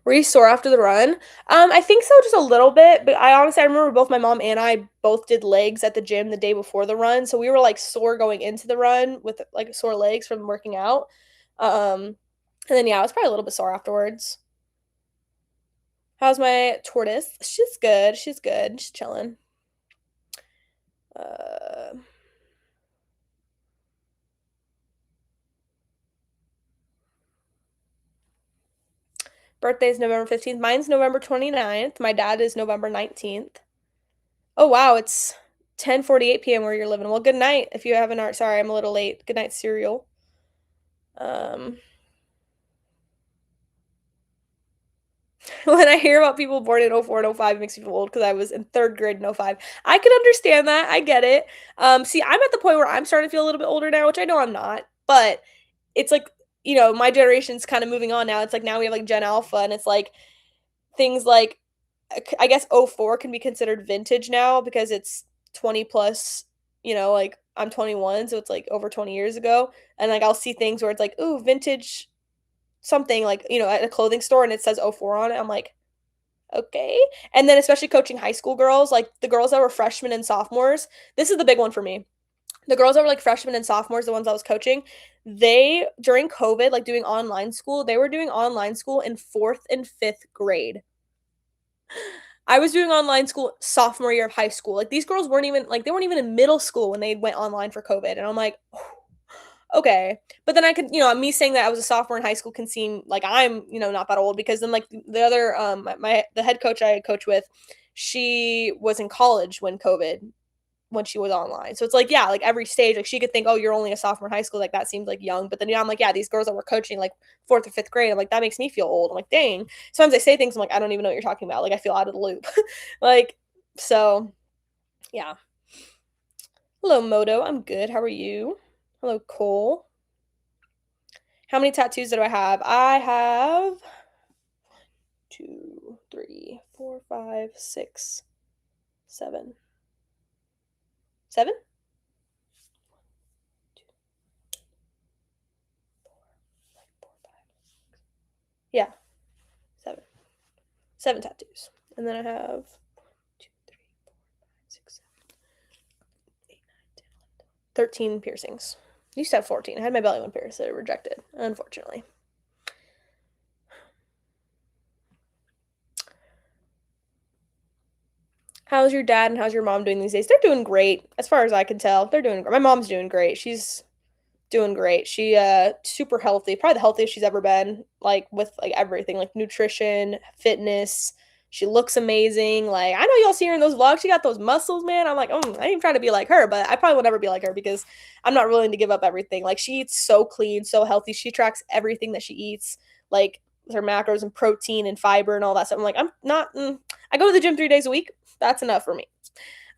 Were you sore after the run? I think so, just a little bit. But I remember both my mom and I both did legs at the gym the day before the run, so we were like sore going into the run with like sore legs from working out. And then yeah, I was probably a little bit sore afterwards. How's my tortoise? She's good. She's good. She's chilling. Uh, birthday's November 15th. Mine's November 29th. My dad is November 19th. Oh wow, it's 10:48 p.m. where you're living. Well, good night if you haven't already. Sorry, I'm a little late. Good night, cereal. Um, when I hear about people born in '04 and '05, it makes me feel old because I was in 3rd grade in '05. I can understand that. I get it. See, I'm at the point where I'm starting to feel a little bit older now, which I know I'm not, but it's like, my generation's kind of moving on now. It's like now we have like Gen Alpha, and it's like things like I guess '04 can be considered vintage now because it's 20 plus, like I'm 21, so it's like over 20 years ago. And like I'll see things where it's like, ooh, vintage something like, at a clothing store and it says '04 on it. I'm like, okay. And then especially coaching high school girls, like the girls that were freshmen and sophomores, this is the big one for me. The girls that were like freshmen and sophomores, the ones I was coaching, they during COVID, like doing online school, they were doing online school in 4th and 5th grade. I was doing online school sophomore year of high school. Like these girls weren't even like they weren't even in middle school when they went online for COVID. And I'm like, oh, okay. But then I could, me saying that I was a sophomore in high school can seem like I'm, not that old because then like the other the head coach I coach with, she was in college when she was online. So it's like, yeah, like every stage, like she could think, oh, you're only a sophomore in high school. Like that seems like young. But then, I'm like, yeah, these girls that were coaching like fourth or fifth grade, I'm like, that makes me feel old. I'm like, dang. Sometimes I say things, I'm like, I don't even know what you're talking about. Like I feel out of the loop. like, so yeah. Hello, Moto. I'm good. How are you? Hello, Cole. How many tattoos do I have? I have 2, 3, 4, 5, 6, 7. 7? Yeah, 7. 7 tattoos. And then I have 2, 3, 4, 5, 6, 7, 8, 9, 10, 11, 13 piercings. I used to have 14. I had my belly button pierced that I rejected, unfortunately. How's your dad and how's your mom doing these days? They're doing great, as far as I can tell. They're doing great. My mom's doing great. She's doing great. She super healthy, probably the healthiest she's ever been, like with like everything, like nutrition, fitness. She looks amazing. Like I know y'all see her in those vlogs. She got those muscles, man. I'm like, I ain't trying to be like her, but I probably will never be like her because I'm not willing to give up everything. Like she eats so clean, so healthy. She tracks everything that she eats, like her macros and protein and fiber and all that stuff. I'm like, I'm not. I go to the gym 3 days a week. That's enough for me.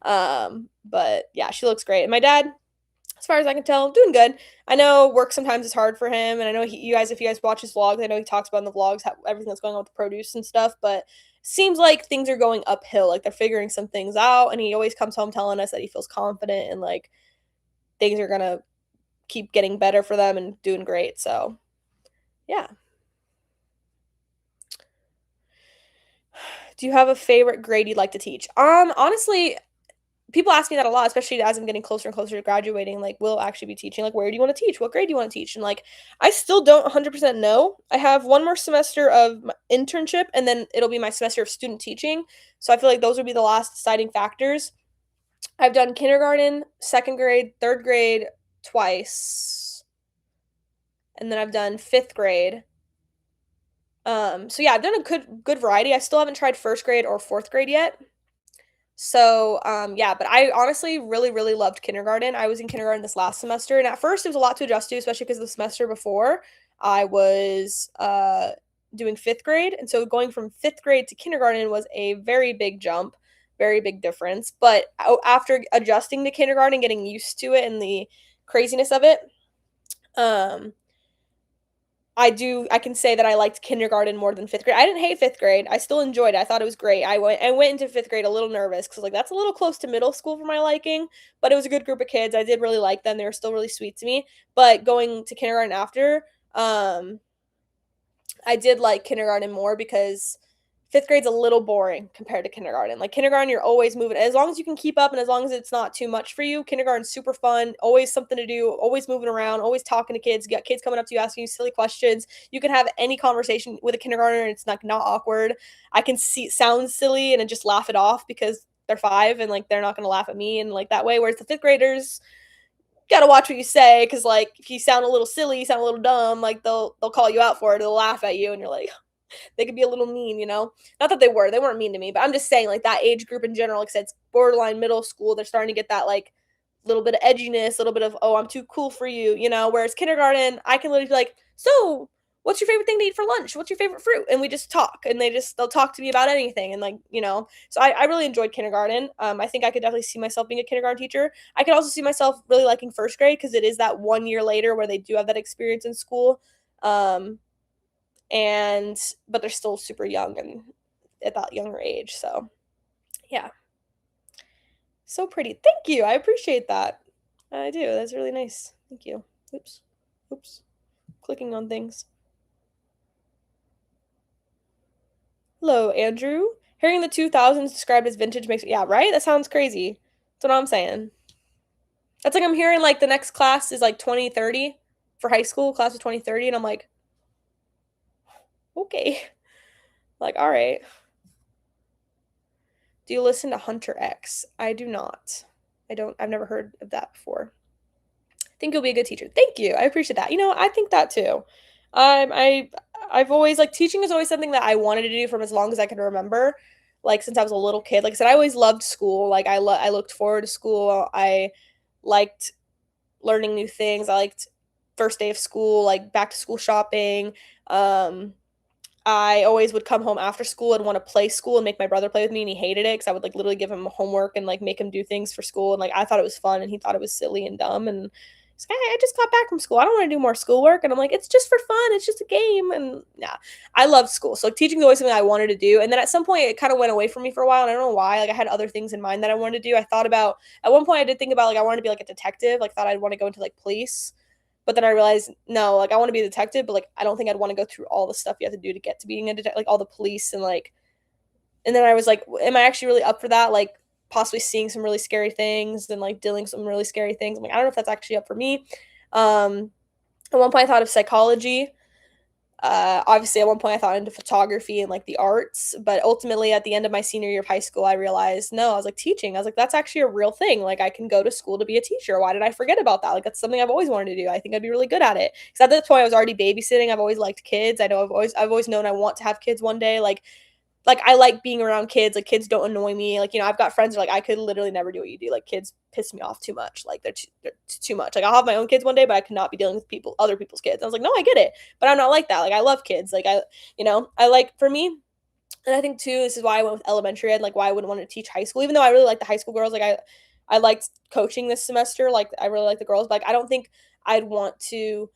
But yeah, she looks great. And my dad, as far as I can tell, doing good. I know work sometimes is hard for him, and I know if you guys watch his vlogs, I know he talks about in the vlogs how everything that's going on with the produce and stuff. But seems like things are going uphill. Like they're figuring some things out, and he always comes home telling us that he feels confident and like things are gonna keep getting better for them and doing great. So yeah. Do you have a favorite grade you'd like to teach? Honestly, people ask me that a lot, especially as I'm getting closer and closer to graduating. Like, will actually be teaching? Like, where do you want to teach? What grade do you want to teach? And like, I still don't 100% know. I have one more semester of internship, and then it'll be my semester of student teaching. So I feel like those would be the last deciding factors. I've done kindergarten, second grade, third grade twice, and then I've done fifth grade. So yeah, I've done a good variety. I still haven't tried first grade or fourth grade yet. So, yeah, but I honestly really, really loved kindergarten. I was in kindergarten this last semester, and at first it was a lot to adjust to, especially because the semester before I was doing fifth grade. And so going from fifth grade to kindergarten was a very big jump, very big difference. But after adjusting to kindergarten, getting used to it and the craziness of it, um, I can say that I liked kindergarten more than fifth grade. I didn't hate fifth grade. I still enjoyed it. I thought it was great. I went into fifth grade a little nervous because like that's a little close to middle school for my liking, but it was a good group of kids. I did really like them. They were still really sweet to me. But going to kindergarten after, I did like kindergarten more because fifth grade's a little boring compared to kindergarten. Like kindergarten, you're always moving. As long as you can keep up and as long as it's not too much for you, kindergarten's super fun. Always something to do. Always moving around. Always talking to kids. You got kids coming up to you asking you silly questions. You can have any conversation with a kindergartner and it's like not awkward. I can see it sounds silly and then just laugh it off because they're 5 and like they're not gonna laugh at me and like that way. Whereas the fifth graders, gotta watch what you say because like if you sound a little silly, you sound a little dumb, like they'll call you out for it. They'll laugh at you and you're like, they could be a little mean. Not that they weren't mean to me, but I'm just saying, like, that age group in general, like I said, it's borderline middle school. They're starting to get that, like, little bit of edginess, a little bit of, oh, I'm too cool for you. Whereas kindergarten, I can literally be like, so what's your favorite thing to eat for lunch? What's your favorite fruit? And we just talk and they'll talk to me about anything. And like. So I really enjoyed kindergarten. I think I could definitely see myself being a kindergarten teacher. I could also see myself really liking first grade because it is that 1 year later where they do have that experience in school. Um, and but they're still super young and at that younger age. So yeah, so pretty. Thank you. I appreciate that. I do. That's really nice. Thank you. Oops. Oops. Clicking on things. Hello, Andrew. Hearing the 2000s described as vintage makes yeah, right? That sounds crazy. That's what I'm saying. That's like I'm hearing like the next class is like 2030 for high school, class of 2030, and I'm like, okay. Like, all right. Do you listen to Hunter X? I do not. I've never heard of that before. I think you'll be a good teacher. Thank you. I appreciate that. I think that too. I I've always like teaching is always something that I wanted to do from as long as I can remember. Like since I was a little kid. Like I said, I always loved school. Like I looked forward to school. I liked learning new things. I liked first day of school, like back to school shopping. Um, I always would come home after school and want to play school and make my brother play with me, and he hated it because I would like literally give him homework and like make him do things for school, and like I thought it was fun, and he thought it was silly and dumb. And he's like, "Hey, I just got back from school. I don't want to do more schoolwork." And I'm like, "It's just for fun. It's just a game." And yeah, I loved school. So like, teaching is always something I wanted to do. And then at some point, it kind of went away from me for a while, and I don't know why. Like I had other things in mind that I wanted to do. I thought about at one point I did think about like I wanted to be like a detective. Like thought I'd want to go into like police. But then I realized, no, like I want to be a detective, but like I don't think I'd want to go through all the stuff you have to do to get to being a detective, like all the police and like. And then I was like, am I actually really up for that? Like possibly seeing some really scary things and like dealing with some really scary things. I'm like, I don't know if that's actually up for me. Um, at one point, I thought of psychology. Obviously, at one point, I thought into photography and like the arts, but ultimately, at the end of my senior year of high school, I realized no, I was like teaching. I was like, that's actually a real thing. Like, I can go to school to be a teacher. Why did I forget about that? Like, that's something I've always wanted to do. I think I'd be really good at it. Because at this point, I was already babysitting. I've always liked kids. I know I've always known I want to have kids one day. Like I like being around kids. Like kids don't annoy me. Like I've got friends who are like I could literally never do what you do. Like kids piss me off too much. Like they're too much. Like I'll have my own kids one day, but I cannot be dealing with other people's kids. I was like, no, I get it, but I'm not like that. Like I love kids. Like I like for me. And I think too, this is why I went with elementary ed. Like why I wouldn't want to teach high school, even though I really like the high school girls. Like I liked coaching this semester. Like I really like the girls, but like I don't think I'd want to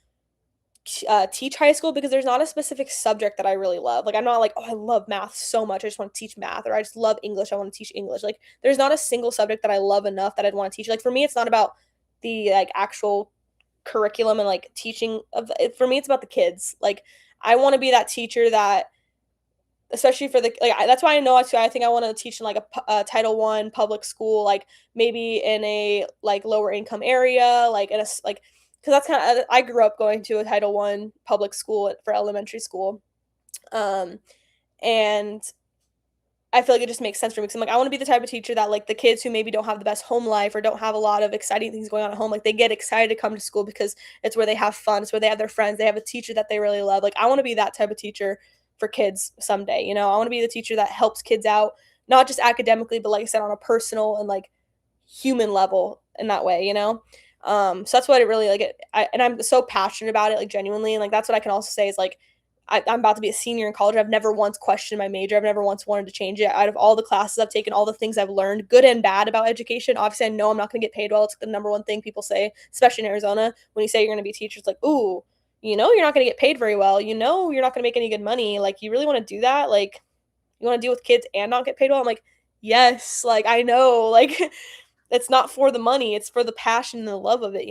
teach high school because there's not a specific subject that I really love. Like I'm not like, oh, I love math so much. I just want to teach math, or I just love English. I want to teach English. Like there's not a single subject that I love enough that I'd want to teach. Like for me, it's not about the like actual curriculum and like teaching for me, it's about the kids. Like I want to be that teacher that especially for the like that's why I know I think I want to teach in like a Title One public school, like maybe in a like lower income area, like in a like because that's kind of I grew up going to a Title One public school for elementary school, um, and I feel like it just makes sense for me because I'm like I want to be the type of teacher that like the kids who maybe don't have the best home life or don't have a lot of exciting things going on at home, like they get excited to come to school because it's where they have fun, it's where they have their friends, they have a teacher that they really love. Like I want to be that type of teacher for kids someday. I want to be the teacher that helps kids out, not just academically, but like I said, on a personal and like human level in that way. So that's what it really and I'm so passionate about it, like genuinely, and like that's what I can also say is like I'm about to be a senior in college. I've never once questioned my major. I've never once wanted to change it. Out of all the classes I've taken, all the things I've learned, good and bad about education. Obviously, I know I'm not going to get paid well. It's the number one thing people say, especially in Arizona. When you say you're going to be a teacher, it's like, ooh, you're not going to get paid very well. You're not going to make any good money. Like, you really want to do that? Like, you want to deal with kids and not get paid well? I'm like, yes. Like, I know. Like, it's not for the money. It's for the passion and the love of it.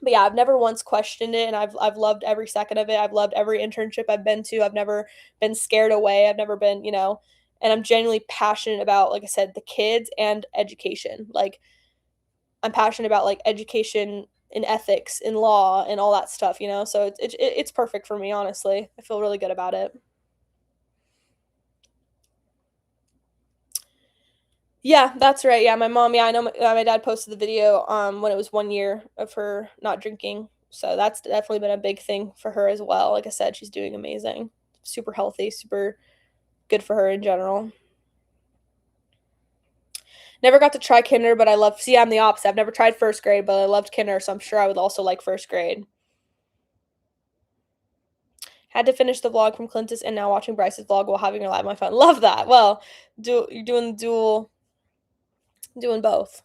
But yeah, I've never once questioned it, and I've loved every second of it. I've loved every internship I've been to. I've never been scared away. I've never been. And I'm genuinely passionate about, like I said, the kids and education. Like I'm passionate about like education in ethics, in law, and all that stuff. So it's perfect for me, honestly. I feel really good about it. Yeah, that's right. Yeah, my mom. Yeah, I know. My dad posted the video when it was 1 year of her not drinking. So that's definitely been a big thing for her as well. Like I said, she's doing amazing, super healthy, super good for her in general. Never got to try kinder, but I love. See, I'm the opposite. I've never tried first grade, but I loved kinder, so I'm sure I would also like first grade. Had to finish the vlog from Clintus and now watching Bryce's vlog while having her live on my phone. Love that. Well, you're doing doing both.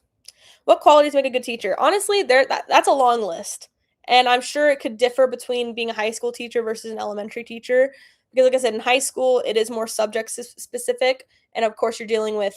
What qualities make a good teacher? Honestly, that's a long list. And I'm sure it could differ between being a high school teacher versus an elementary teacher. Because like I said, in high school, it is more subject specific. And of course, you're dealing with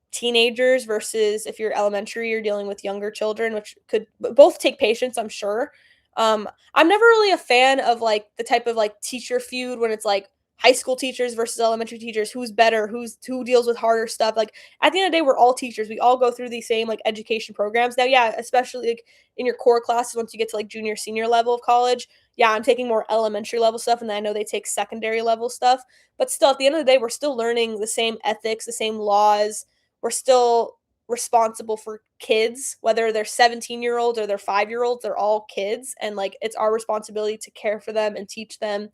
teenagers versus if you're elementary, you're dealing with younger children, which could both take patience, I'm sure. I'm never really a fan of like the type of like teacher feud when it's like high school teachers versus elementary teachers, who's better, who deals with harder stuff. Like at the end of the day, we're all teachers. We all go through these same like education programs. Now, yeah, especially like in your core classes once you get to like junior, senior level of college. Yeah, I'm taking more elementary level stuff, and then I know they take secondary level stuff. But still, at the end of the day, we're still learning the same ethics, the same laws. We're still responsible for kids, whether they're 17-year-olds or they're 5-year-olds, they're all kids. And like it's our responsibility to care for them and teach them,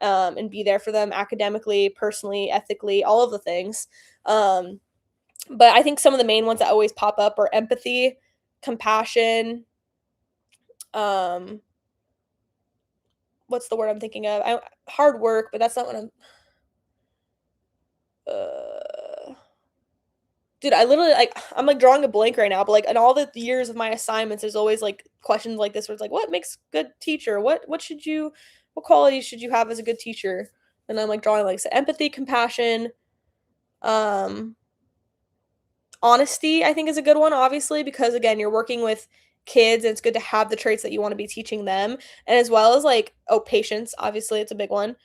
and be there for them academically, personally, ethically, all of the things. Um, but I think some of the main ones that always pop up are empathy, compassion, um, what's the word I'm thinking of? Hard work, but that's not what I'm. Uh, Dude, I literally like I'm like drawing a blank right now, but like in all the years of my assignments, there's always like questions like this where it's like, what makes good teacher? What qualities should you have as a good teacher? And I'm like drawing like so empathy, compassion, um, honesty, I think is a good one, obviously, because again, you're working with kids and it's good to have the traits that you want to be teaching them. And as well as like, oh, patience, obviously, it's a big one.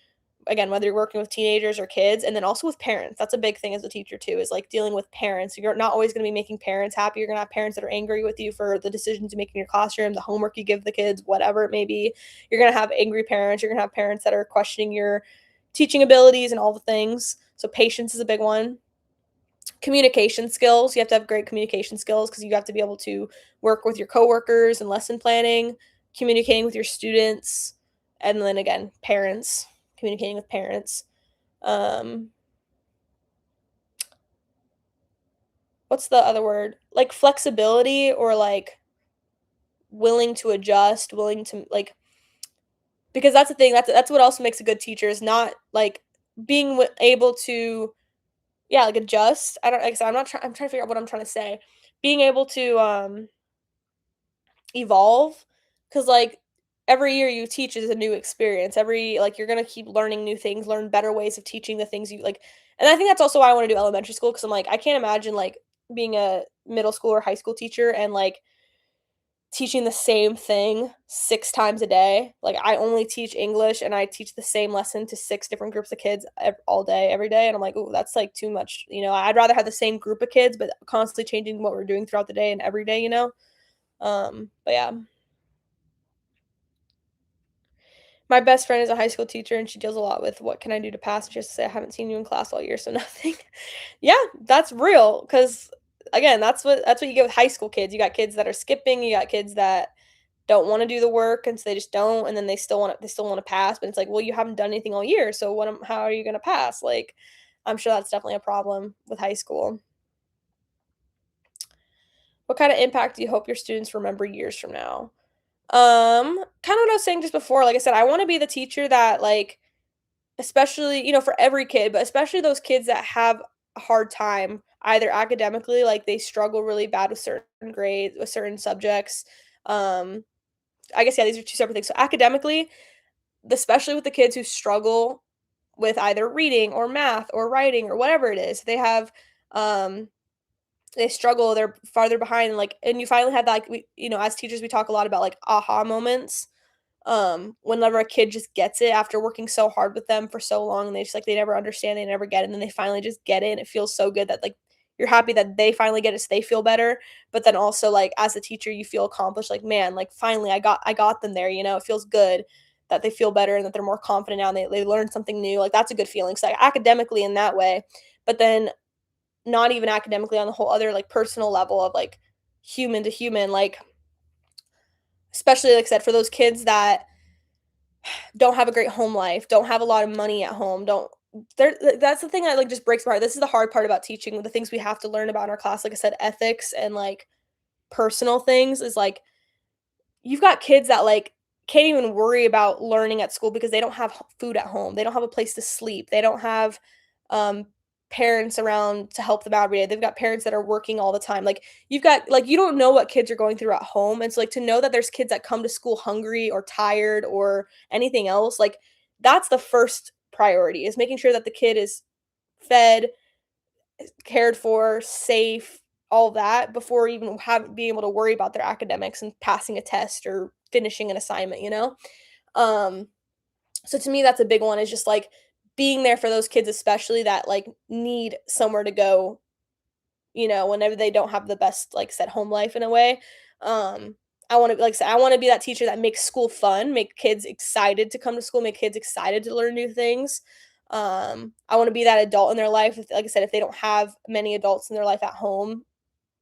Again, whether you're working with teenagers or kids, and then also with parents. That's a big thing as a teacher too, is like dealing with parents. You're not always going to be making parents happy. You're going to have parents that are angry with you for the decisions you make in your classroom, the homework you give the kids, whatever it may be. You're going to have angry parents. You're going to have parents that are questioning your teaching abilities and all the things. So patience is a big one. Communication skills. You have to have great communication skills because you have to be able to work with your coworkers and lesson planning, communicating with your students, and then again, parents, communicating with parents. Um, what's the other word? Like flexibility or like willing to adjust, willing to like because that's the thing. That's what also makes a good teacher is not like being able to yeah like adjust. I don't like I said, I'm trying to figure out what I'm trying to say. Being able to evolve because like every year you teach is a new experience every like you're gonna keep learning new things, learn better ways of teaching the things you like. And I think that's also why I want to do elementary school because I'm like I can't imagine like being a middle school or high school teacher and like teaching the same thing 6 times a day. Like I only teach English and I teach the same lesson to 6 different groups of kids all day every day, and I'm like, oh, that's like too much. I'd rather have the same group of kids but constantly changing what we're doing throughout the day and every day. But yeah. My best friend is a high school teacher, and she deals a lot with what can I do to pass. She has to say, "I haven't seen you in class all year, so nothing." Yeah, that's real. Cause again, that's what you get with high school kids. You got kids that are skipping, you got kids that don't wanna do the work, and so they just don't, and then they still wanna pass, but it's like, "Well, you haven't done anything all year, so how are you gonna pass?" Like, I'm sure that's definitely a problem with high school. What kinda impact do you hope your students remember years from now? Kinda what I was saying just before, like I said, I wanna be the teacher that, like, especially, for every kid, but especially those kids that have a hard time either academically, like they struggle really bad with certain grades, with certain subjects. Um, I guess yeah, these are two separate things. So academically, especially with the kids who struggle with either reading or math or writing or whatever it is, um they struggle, they're farther behind, like, and you finally had that, like, as teachers, we talk a lot about like aha moments whenever a kid just gets it after working so hard with them for so long and they just like they never understand, they never get it, and then they finally just get it and it feels so good that like you're happy that they finally get it so they feel better. But then also like as a teacher you feel accomplished, like man, like finally I got them there. It feels good that they feel better and that they're more confident now and they learned something new. Like that's a good feeling. So like, academically in that way, but then not even academically on the whole other like personal level of like human to human, like especially like I said for those kids that don't have a great home life, don't have a lot of money at home, don't there that's the thing that, like, just breaks my heart. This is the hard part about teaching, the things we have to learn about in our class, like I said, ethics and, like, personal things is, like, you've got kids that, like, can't even worry about learning at school because they don't have food at home. They don't have a place to sleep. They don't have, um, parents around to help them out every day. They've got parents that are working all the time. Like, you don't know what kids are going through at home, and so, like, to know that there's kids that come to school hungry or tired or anything else, like, that's the first priority is making sure that the kid is fed, cared for, safe, all that before even being able to worry about their academics and passing a test or finishing an assignment. Um, so to me, that's a big one is just like being there for those kids especially that, like, need somewhere to go, whenever they don't have the best, like I said, home life in a way. Um, I wanna like I said, I wanna be that teacher that makes school fun, make kids excited to come to school, make kids excited to learn new things. I wanna be that adult in their life, if like I said, if they don't have many adults in their life at home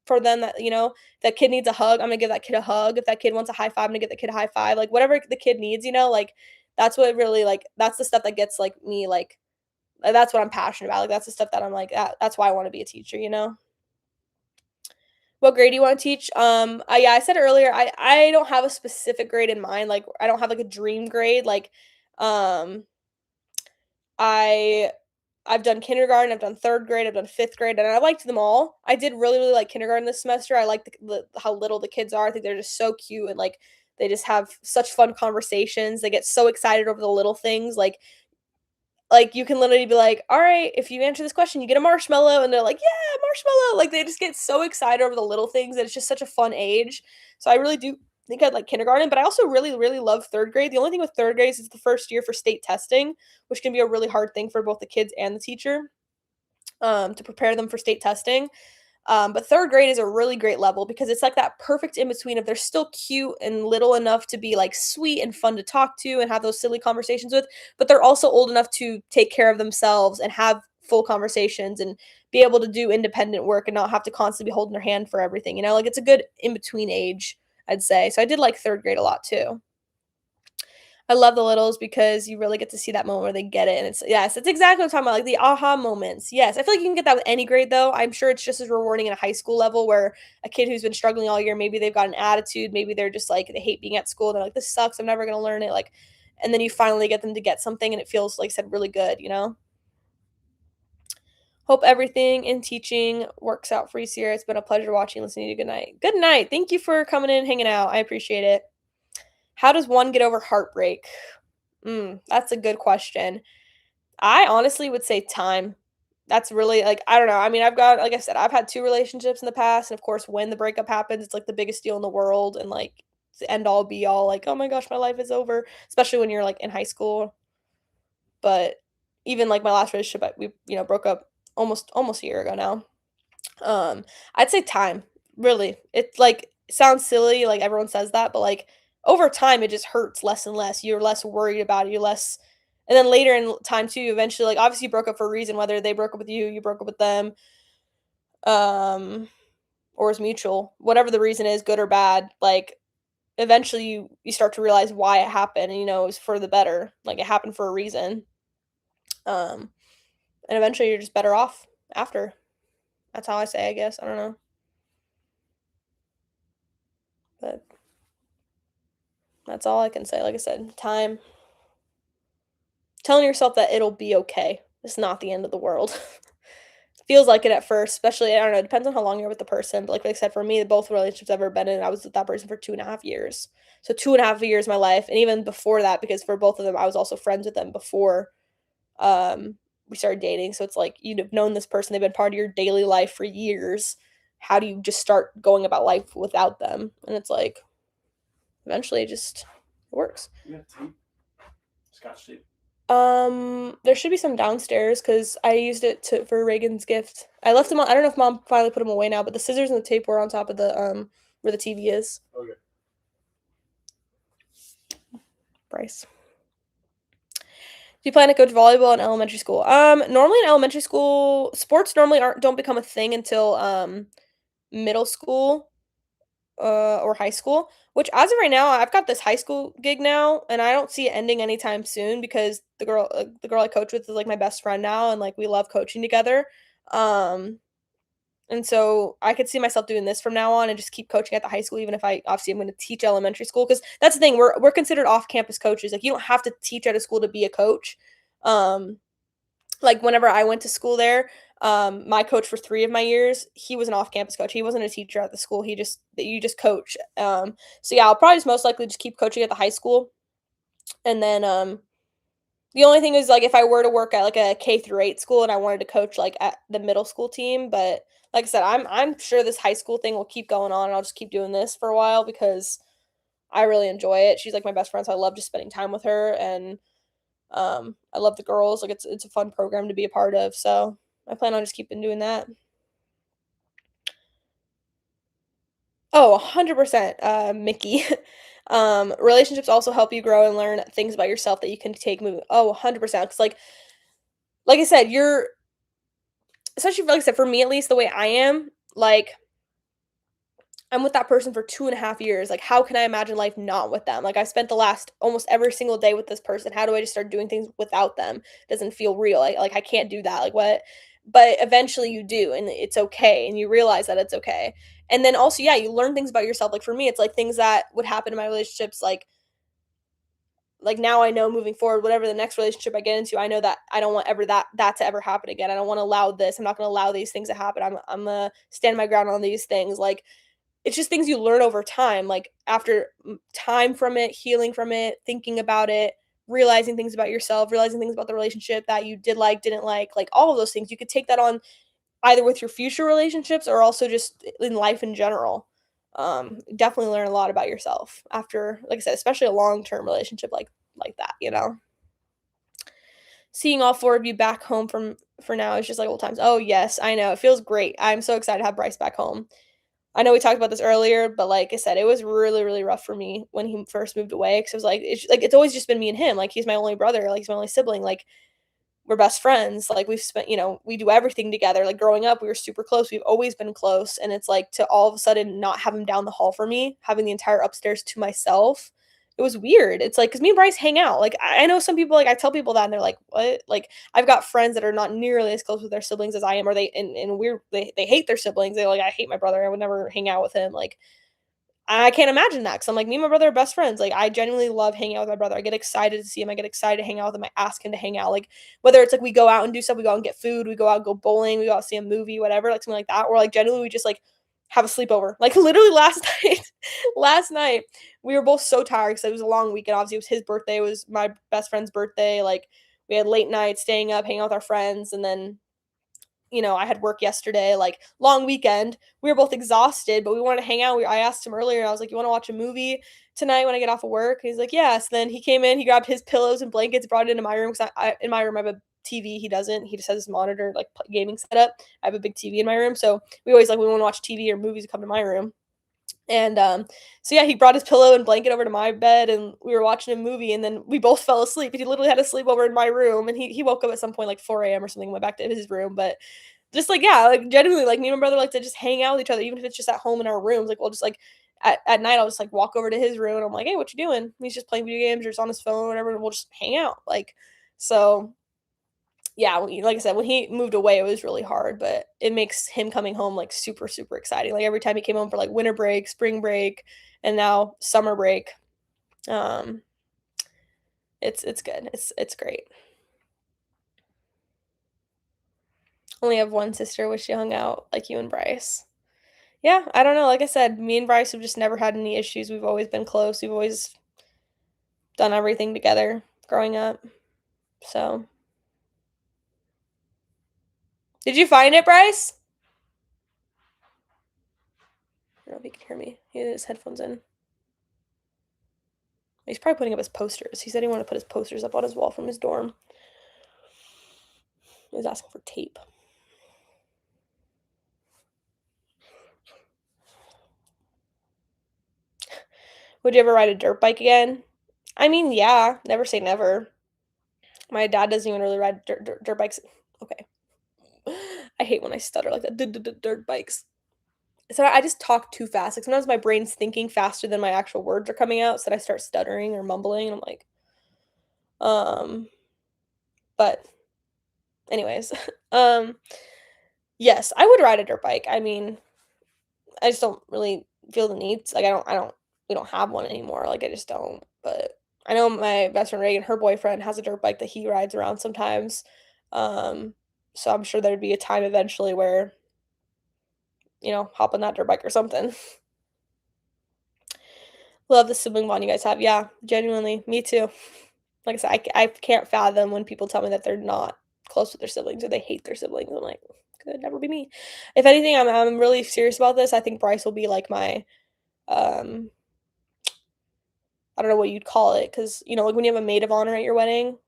for them that, if that kid needs a hug, I'm gonna give that kid a hug. If that kid wants a high five, I'm gonna give the kid a high five. Like, whatever the kid needs, like, that's what really, like that's the stuff that gets, like, me, like that's what I'm passionate about. Like, that's the stuff that I'm like, that's why I wanna be a teacher. What grade do you wanna teach? Yeah, I said earlier, I don't have a specific grade in mind, like, I don't have, like, a dream grade, like, um, I I've done kindergarten, I've done 3rd grade, I've done 5th grade, and I liked them all. I did really, really like kindergarten this semester. I like the how little the kids are. I think they're just so cute and, like, they just have such fun conversations. They get so excited over the little things, like, you can literally be like, "Alright, if you answer this question, you get a marshmallow," and they're like, "Yeah, marshmallow!" Like, they just get so excited over the little things, and it's just such a fun age. So I really do think I'd like kindergarten, but I also really, really love 3rd grade. The only thing with 3rd grade is it's the first year for state testing, which can be a really hard thing for both the kids and the teacher, to prepare them for state testing. But 3rd grade is a really great level because it's like that perfect in between of they're still cute and little enough to be like sweet and fun to talk to and have those silly conversations with, but they're also old enough to take care of themselves and have full conversations and be able to do independent work and not have to constantly be holding their hand for everything. Like, it's a good in between age, I'd say. So I did like 3rd grade a lot too. I love the littles because you really get to see that moment where they get it, and it's yes, it's exactly what I'm talking about, like the aha moments. Yes, I feel like you can get that with any grade though. I'm sure it's just as rewarding in a high school level where a kid who's been struggling all year, maybe they've got an attitude, maybe they're just like they hate being at school. They're like, this sucks. I'm never gonna learn it. Like, and then you finally get them to get something, and it feels like I said really good. Hope everything in teaching works out for you, Sierra. It's been a pleasure watching, listening to you. Good night. Good night. Thank you for coming in, and hanging out. I appreciate it. How does one get over heartbreak? That's a good question. I honestly would say time. That's really like, I don't know. I mean, I've got like I said, I've had 2 relationships in the past, and of course, when the breakup happens, it's like the biggest deal in the world and like it's the end all be all, like, "Oh my gosh, my life is over," especially when you're like in high school. But even like my last relationship, we broke up almost a year ago now. Um, I'd say time, really. It, like, sounds silly, like, everyone says that, but, like, over time, it just hurts less and less. You're less worried about it, you're less and then later in time too, eventually, like, obviously you broke up for a reason, whether they broke up with you, you broke up with them, um, or it's mutual. Whatever the reason is, good or bad, like, eventually you start to realize why it happened, and, it was for the better. Like, it happened for a reason. Um, and eventually you're just better off after. That's how I say, I guess. I don't know. But that's all I can say. Like I said, time. Telling yourself that it'll be okay. It's not the end of the world. Feels like it at first, especially, I don't know, it depends on how long you're with the person. But like I said, for me, both relationships I've ever been in, I was with that person for 2.5 years. So 2.5 years of my life. And even before that, because for both of them, I was also friends with them before um we started dating. So it's like you'd have known this person, they've been part of your daily life for years. How do you just start going about life without them? And it's like eventually it works. You got tape? Scotch tape. There should be some downstairs because I used it for Reagan's gift. I left them on. I don't know if mom finally put them away now, but the scissors and the tape were on top of the where the TV is. Okay. Bryce. Do you plan to coach volleyball in elementary school? Normally in elementary school, sports normally don't become a thing until middle school or high school, which as of right now, I've got this high school gig now, and I don't see it ending anytime soon because the girl I coach with is like my best friend now, and like we love coaching together. Um, and so I could see myself doing this from now on and just keep coaching at the high school, even if I obviously I'm going to teach elementary school because that's the thing we're considered off campus coaches. Like you don't have to teach at a school to be a coach. Um, like whenever I went to school there, my coach for 3 of my years, he was an off-campus coach. He wasn't a teacher at the school. You just coach. So yeah, I'll probably just most likely just keep coaching at the high school. And then the only thing is like if I were to work at like a K through 8 school and I wanted to coach like at the middle school team, but like I said, I'm sure this high school thing will keep going on and I'll just keep doing this for a while because I really enjoy it. She's like my best friend, so I love just spending time with her and I love the girls. Like it's a fun program to be a part of. So I plan on just keeping doing that. Oh, 100%, Mickey. Relationships also help you grow and learn things about yourself that you can take moving. Oh, 100%. 'Cause like I said, you're especially like I said, for me at least, the way I am, like I'm with that person for 2.5 years. Like, how can I imagine life not with them? Like, I spent the last almost every single day with this person. How do I just start doing things without them? Doesn't feel real. Like I can't do that. Like what? But eventually you do, and it's okay, and you realize that it's okay. And then also, yeah, you learn things about yourself. Like for me, it's like things that would happen in my relationships, like now I know moving forward, whatever the next relationship I get into, I know that I don't want ever that to ever happen again. I don't want to allow this. I'm not going to allow these things to happen. I'm gonna stand my ground on these things. Like it's just things you learn over time, like after time from it, healing from it, thinking about it, realizing things about yourself, realizing things about the relationship that you did didn't like all of those things. You could take that on either with your future relationships or also just in life in general. Definitely learn a lot about yourself after, like I said, especially a long term relationship like that. Seeing all four of you back home from for now is just like old times. Oh yes, I know. It feels great. I'm so excited to have Bryce back home. I know we talked about this earlier, but like I said, it was really, really rough for me when he first moved away because it was it's always just been me and him. Like he's my only brother, like he's my only sibling. Like we're best friends. Like we've spent, we do everything together. Like growing up, we were super close. We've always been close. And it's like to all of a sudden not have him down the hall for me, having the entire upstairs to myself. It was weird. It's like, cause me and Bryce hang out. Like I know some people, like I tell people that and they're like, what? Like I've got friends that are not nearly as close with their siblings as I am, or and weird, they hate their siblings. They're like, I hate my brother. I would never hang out with him. Like I can't imagine that because I'm like, me and my brother are best friends. Like, I genuinely love hanging out with my brother. I get excited to see him. I get excited to hang out with him. I ask him to hang out. Like, whether it's like we go out and do stuff, we go out and get food, we go out and go bowling, we go out and see a movie, whatever, like something like that. Or like, generally, we just like have a sleepover. Like, literally last last night, we were both so tired because it was a long weekend. Obviously, it was his birthday, it was my best friend's birthday. Like, we had late nights, staying up, hanging out with our friends, and then I had work yesterday, like long weekend. We were both exhausted, but we wanted to hang out. I asked him earlier, I was like, "You want to watch a movie tonight when I get off of work?" He's like, "Yes." Then he came in, he grabbed his pillows and blankets, brought it into my room because in my room I have a TV. He doesn't. He just has his monitor, like gaming setup. I have a big TV in my room, so we always like we want to watch TV or movies, come to my room. And so yeah, he brought his pillow and blanket over to my bed, and we were watching a movie, and then we both fell asleep. He literally had a sleepover in my room, and he woke up at some point like 4 a.m. or something, went back to his room, but just like yeah, like genuinely, like me and my brother like to just hang out with each other, even if it's just at home in our rooms. Like we'll just like at night, I'll just like walk over to his room and I'm like, hey, what you doing? And he's just playing video games or just on his phone or whatever, and we'll just hang out. Like so, yeah. Like I said, when he moved away, it was really hard, but it makes him coming home like super super exciting. Like every time he came home for like winter break, spring break, and now summer break, um, it's good. It's great. Only have one sister. Wish she hung out like you and Bryce. Yeah, I don't know. Like I said, me and Bryce have just never had any issues. We've always been close. We've always done everything together growing up. So, did you find it, Bryce? I don't know if he can hear me. He had his headphones in. He's probably putting up his posters. He said he wanted to put his posters up on his wall from his dorm. He was asking for tape. Would you ever ride a dirt bike again? I mean, yeah. Never say never. My dad doesn't even really ride dirt bikes. Okay. I hate when I stutter like that. Dirt bikes. So I just talk too fast. Like sometimes my brain's thinking faster than my actual words are coming out, so that I start stuttering or mumbling, and I'm like, um, but anyways, um, yes, I would ride a dirt bike. I mean, I just don't really feel the need. Like we don't have one anymore. Like I just don't. But I know my best friend Reagan, her boyfriend has a dirt bike that he rides around sometimes. Um, so I'm sure there'd be a time eventually where, hop on that dirt bike or something. Love the sibling bond you guys have. Yeah, genuinely, me too. Like I said, I can't fathom when people tell me that they're not close with their siblings or they hate their siblings. I'm like, could never be me. If anything, I'm really serious about this. I think Bryce will be like my, um, I don't know what you'd call it, because like when you have a maid of honor at your wedding,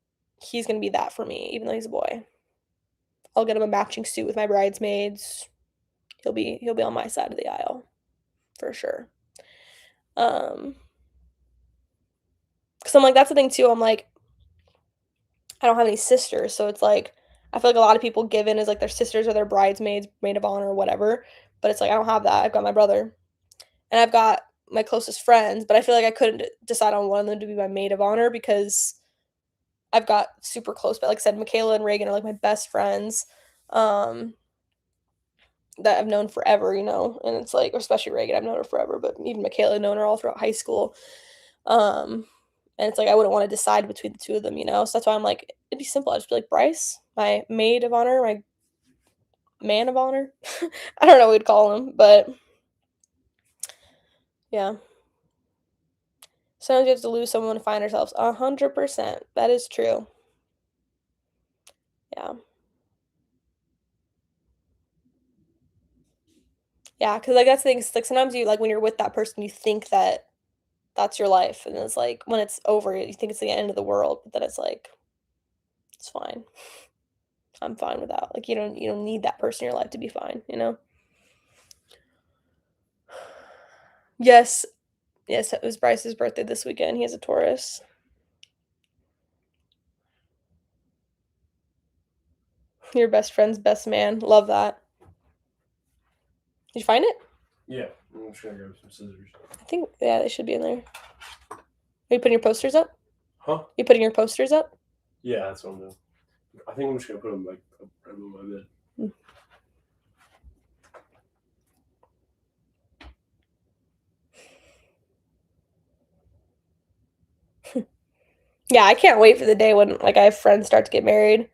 he's gonna be that for me, even though he's a boy. I'll get him a matching suit with my bridesmaids. He'll be on my side of the aisle for sure. Because I'm like, that's the thing too. I'm like, I don't have any sisters, so it's like I feel like a lot of people give in as like their sisters or their bridesmaids, maid of honor, or whatever. But it's like I don't have that. I've got my brother, and I've got my closest friends. But I feel like I couldn't decide on one of them to be my maid of honor because I've got super close. But like I said, Michaela and Reagan are like my best friends. Um, that I've known forever, and it's like, especially Reagan, I've known her forever, but even Michaela, I've known her all throughout high school. Um, and it's like I wouldn't want to decide between the two of them. So that's why I'm like, it'd be simple. I'd just be like Bryce, my maid of honor, my man of honor. I don't know what we'd call him, but yeah. Sometimes you have to lose someone to find ourselves. 100%. That is true. Yeah. Yeah, because like that's the thing. It's like sometimes you like when you're with that person, you think that that's your life, and it's like when it's over, you think it's the end of the world, but then it's like it's fine. I'm fine with that. Like you don't need that person in your life to be fine. Yes, yes, it was Bryce's birthday this weekend. He has a Taurus. Your best friend's best man. Love that. Did you find it? Yeah, I'm just gonna grab some scissors. I think yeah, they should be in there. Are you putting your posters up? Huh? You putting your posters up? Yeah, that's what I'm doing. I think I'm just gonna put them like up right above my bed. Yeah, I can't wait for the day when like I have friends start to get married.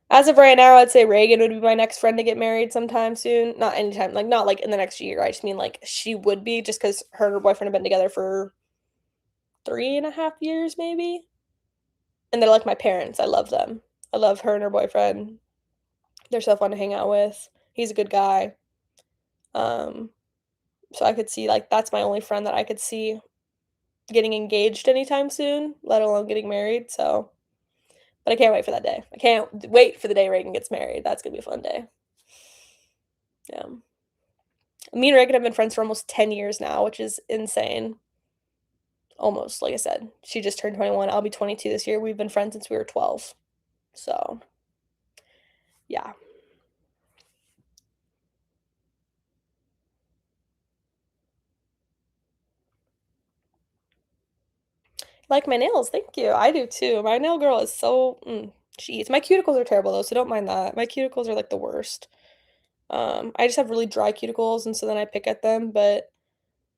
As of right now, I'd say Reagan would be my next friend to get married sometime soon. Not anytime, like not like in the next year. I just mean like she would be just because her and her boyfriend have been together for 3.5 years, maybe. And they're like my parents. I love them. I love her and her boyfriend. They're so fun to hang out with. He's a good guy. Um, so I could see like that's my only friend that I could see getting engaged anytime soon, let alone getting married. So, but I can't wait for that day. I can't wait for the day Reagan gets married. That's gonna be a fun day. Yeah. Me and Reagan have been friends for almost 10 years now, which is insane. Almost, like I said. She just turned 21. I'll be 22 this year. We've been friends since we were 12. So, yeah. Like my nails, thank you. I do too. My nail girl is so she eats. My cuticles are terrible though, so don't mind that. My cuticles are like the worst. I just have really dry cuticles, and so then I pick at them. But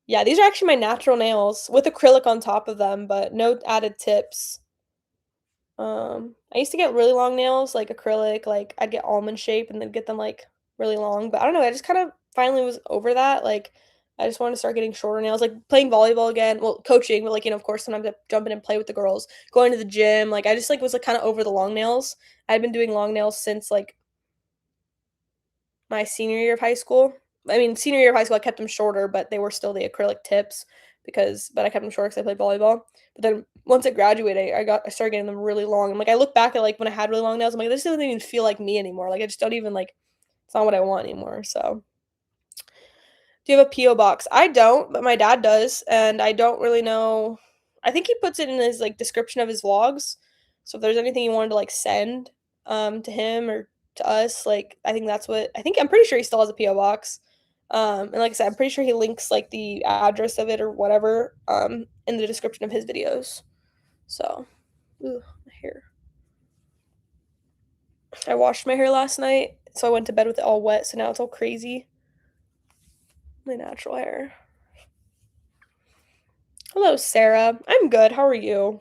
yeah, these are actually my natural nails with acrylic on top of them, but no added tips. I used to get really long nails, like acrylic, like I'd get almond shape and then get them like really long. But I don't know, I just kind of finally was over that. Like I just wanted to start getting shorter nails, like playing volleyball again. Well, coaching, but like, of course, sometimes I jump in and play with the girls, going to the gym. Like I just like was like kind of over the long nails. I'd been doing long nails since like my senior year of high school. I mean, senior year of high school, I kept them shorter, but they were still the acrylic tips but I kept them short because I played volleyball. But then once I graduated, I started getting them really long. And like I look back at like when I had really long nails, I'm like, this doesn't even feel like me anymore. Like I just don't even like it's not what I want anymore. So do you have a P.O. box? I don't, but my dad does, and I don't really know. I think he puts it in his like description of his vlogs. So if there's anything you wanted to like send to him or to us, like I think that's what I think I'm pretty sure he still has a P.O. box. And like I said, I'm pretty sure he links like the address of it or whatever in the description of his videos. So, my hair. I washed my hair last night, so I went to bed with it all wet, so now it's all crazy. My natural hair. Hello, Sarah. I'm good. How are you?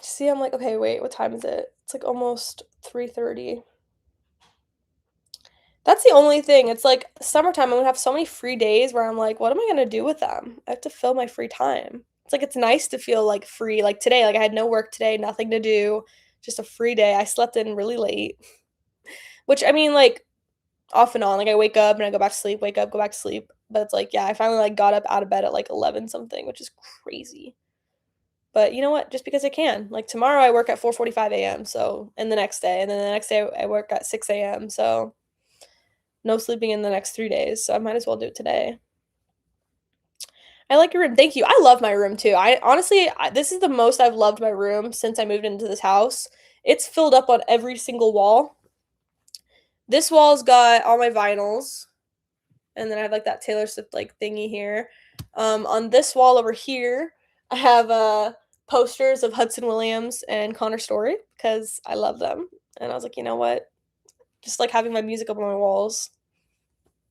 See, I'm like, okay, wait, what time is it? It's like almost 3:30. That's the only thing. It's like summertime, I'm gonna have so many free days where I'm like, what am I gonna do with them? I have to fill my free time. It's like it's nice to feel like free. Like today, like I had no work today, nothing to do, just a free day. I slept in really late, which I mean, like, off and on. Like, I wake up and I go back to sleep, wake up, go back to sleep. But it's like, yeah, I finally like got up out of bed at like 11 something, which is crazy. But you know what? Just because I can. Like tomorrow I work at 4:45 a.m. So, and the next day, and then the next day I work at 6 a.m. So, no sleeping in the next 3 days. So, I might as well do it today. I like your room. Thank you. I love my room too. I honestly, this is the most I've loved my room since I moved into this house. It's filled up on every single wall. This wall's got all my vinyls, and then I have like that Taylor Swift like thingy here. On this wall over here, I have posters of Hudson Williams and Connor Story because I love them. And I was like, you know what? Just like having my music up on my walls.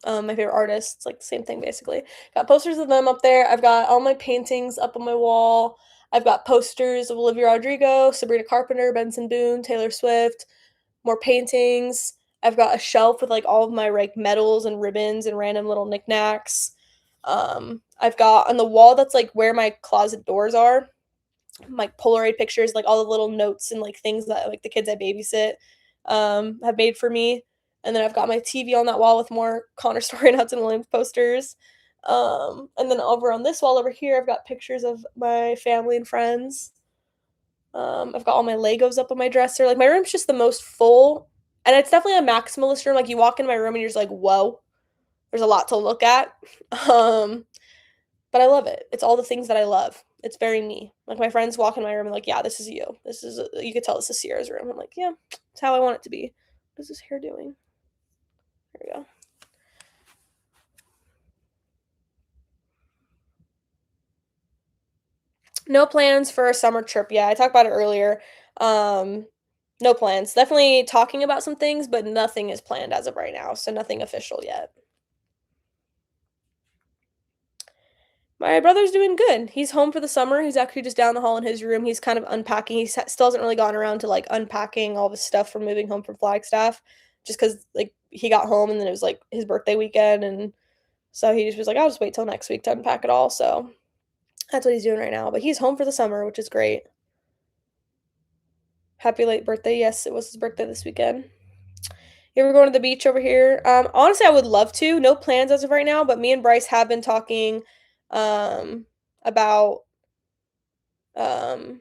My favorite artists, like the same thing basically. Got posters of them up there. I've got all my paintings up on my wall. I've got posters of Olivia Rodrigo, Sabrina Carpenter, Benson Boone, Taylor Swift, more paintings. I've got a shelf with like all of my like medals and ribbons and random little knickknacks. I've got on the wall that's like where my closet doors are, like Polaroid pictures, like all the little notes and like things that like the kids I babysit have made for me. And then I've got my TV on that wall with more Connor Story and Hudson Williams posters. And then over on this wall over here, I've got pictures of my family and friends. I've got all my Legos up on my dresser. Like my room's just the most full, and it's definitely a maximalist room. Like you walk in my room and you're just like, whoa, there's a lot to look at. Um, but I love it. It's all the things that I love. It's very me. Like my friends walk in my room and like, yeah, this is you. This is you could tell this is Sierra's room. I'm like, yeah, it's how I want it to be. What is this hair doing? There we go. No plans for a summer trip. Yeah, I talked about it earlier. Um, no plans. Definitely talking about some things, but nothing is planned as of right now. So nothing official yet. My brother's doing good. He's home for the summer. He's actually just down the hall in his room. He's kind of unpacking. He still hasn't really gotten around to like unpacking all the stuff from moving home from Flagstaff, just because like he got home and then it was like his birthday weekend, and so he just was like, I'll just wait till next week to unpack it all. So that's what he's doing right now. But he's home for the summer, which is great. Happy late birthday. Yes, it was his birthday this weekend. You ever going to the beach over here? Honestly, I would love to. No plans as of right now, but me and Bryce have been talking about um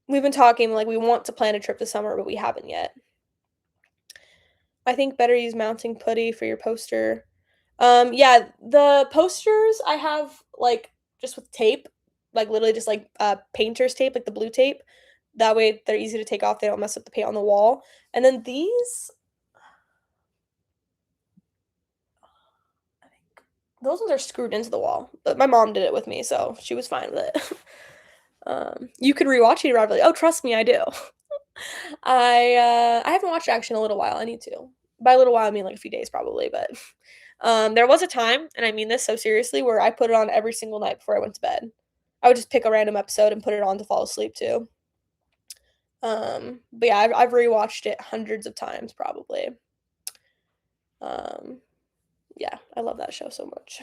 we've been talking like we want to plan a trip this summer, but we haven't yet. I think better use mounting putty for your poster. Yeah, the posters I have like just with tape, like literally just like painter's tape, like the blue tape. That way they're easy to take off. They don't mess up the paint on the wall. And then these, I think those ones are screwed into the wall. But my mom did it with me, so she was fine with it. You could rewatch it probably. Oh, trust me, I do. I haven't watched it actually in a little while. I need to. By a little while, I mean like a few days probably. But there was a time, and I mean this so seriously, where I put it on every single night before I went to bed. I would just pick a random episode and put it on to fall asleep to. But yeah, I've rewatched it hundreds of times probably. Um, yeah, I love that show so much.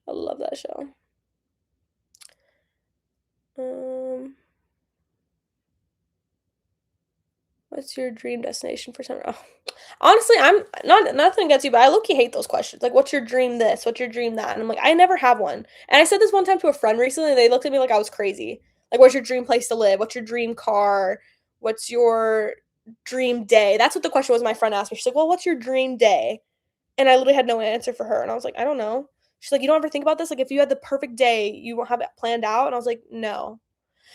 I love that show. Um, what's your dream destination for summer? Oh. Honestly, I'm not nothing against you, but I low-key hate those questions. Like, what's your dream this? What's your dream that? And I'm like, I never have one. And I said this one time to a friend recently, and they looked at me like I was crazy. Like, what's your dream place to live? What's your dream car? What's your dream day? That's what the question was my friend asked me. She's like, well, what's your dream day? And I literally had no answer for her. And I was like, I don't know. She's like, you don't ever think about this? Like, if you had the perfect day, you won't have it planned out? And I was like, no.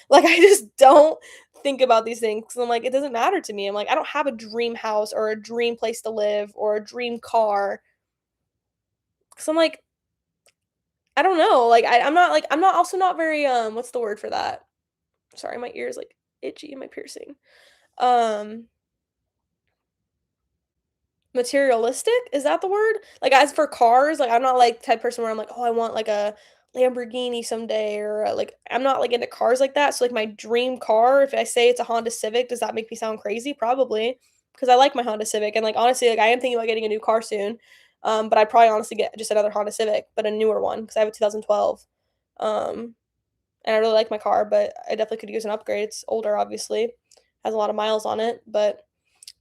Like, I just don't think about these things 'cause I'm like, it doesn't matter to me. I'm like, I don't have a dream house or a dream place to live or a dream car. 'Cause I'm like, I don't know. Like, I'm not also not very, what's the word for that? Sorry, my ear is like itchy, my piercing. Um, Materialistic? Is that the word? Like, as for cars, like, I'm not, like, the type of person where I'm like, "Oh, I want, like, a Lamborghini someday," or, like, I'm not, like, into cars like that, so, like, my dream car, if I say it's a Honda Civic, does that make me sound crazy? Probably, because I like my Honda Civic, and, like, honestly, like, I am thinking about getting a new car soon, but I'd probably honestly get just another Honda Civic, but a newer one, because I have a 2012. Um and I really like my car, but I definitely could use an upgrade. It's older, obviously, has a lot of miles on it, but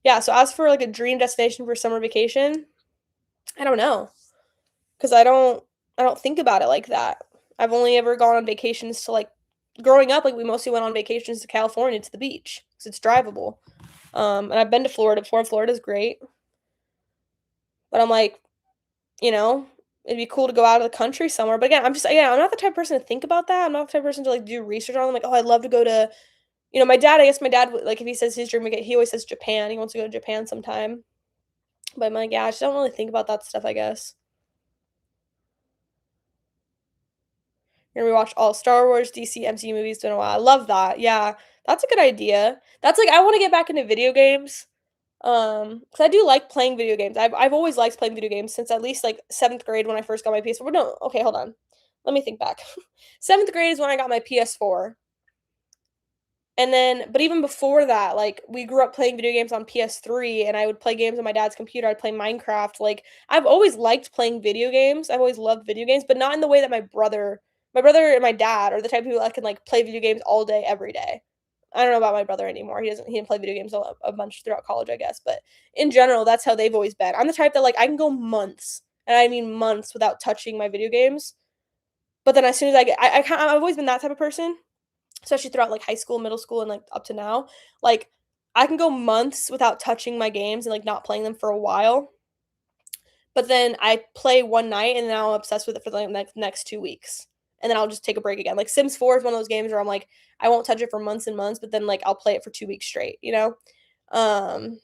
yeah. So as for like a dream destination for summer vacation, I don't know, because I don't think about it like that. I've only ever gone on vacations to like growing up. Like we mostly went on vacations to California to the beach because it's drivable. And I've been to Florida before. And Florida's great, but I'm like, you know, it'd be cool to go out of the country somewhere. But again, I'm not the type of person to think about that. I'm not the type of person to like do research on. I'm like, oh, I'd love to go to, my dad. I guess my dad like if he says his dream, he always says Japan. He wants to go to Japan sometime. But I'm like, yeah, I just don't really think about that stuff. I guess. And we watch all Star Wars, DC, MCU movies. It's been a while. I love that. Yeah, that's a good idea. That's like I want to get back into video games. Because I do like playing video games. I've always liked playing video games since at least like seventh grade when I first got my PS4. No, okay, hold on. Let me think back. Seventh grade is when I got my PS4. And then, but even before that, like we grew up playing video games on PS3, and I would play games on my dad's computer. I'd play Minecraft. Like I've always liked playing video games. I've always loved video games, but not in the way that my brother and my dad are the type of people that can like play video games all day, every day. I don't know about my brother anymore. He didn't play video games a bunch throughout college, I guess. But in general, that's how they've always been. I'm the type that like I can go months, and I mean months, without touching my video games. But then as soon as I get, I've always been that type of person, especially throughout like high school, middle school, and like up to now. Like I can go months without touching my games and like not playing them for a while. But then I play one night and now I'm obsessed with it for the next 2 weeks. And then I'll just take a break again. Like Sims 4 is one of those games where I'm like, I won't touch it for months and months, but then like I'll play it for 2 weeks straight, you know? Um,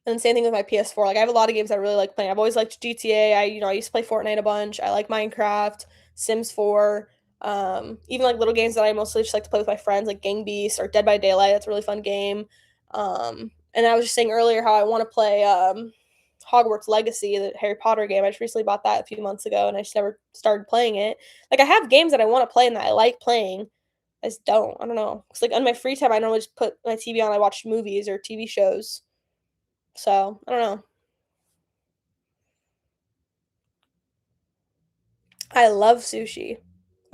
and same thing with my PS4. Like I have a lot of games I really like playing. I've always liked GTA. I used to play Fortnite a bunch. I like Minecraft, Sims 4, even like little games that I mostly just like to play with my friends, like Gang Beasts or Dead by Daylight. That's a really fun game. And I was just saying earlier how I want to play Hogwarts Legacy, the Harry Potter game. I just recently bought that a few months ago, and I just never started playing it. Like I have games that I want to play and that I like playing. I just don't. I don't know. It's like on my free time, I normally just put my TV on. I watch movies or TV shows. So I don't know. I love sushi.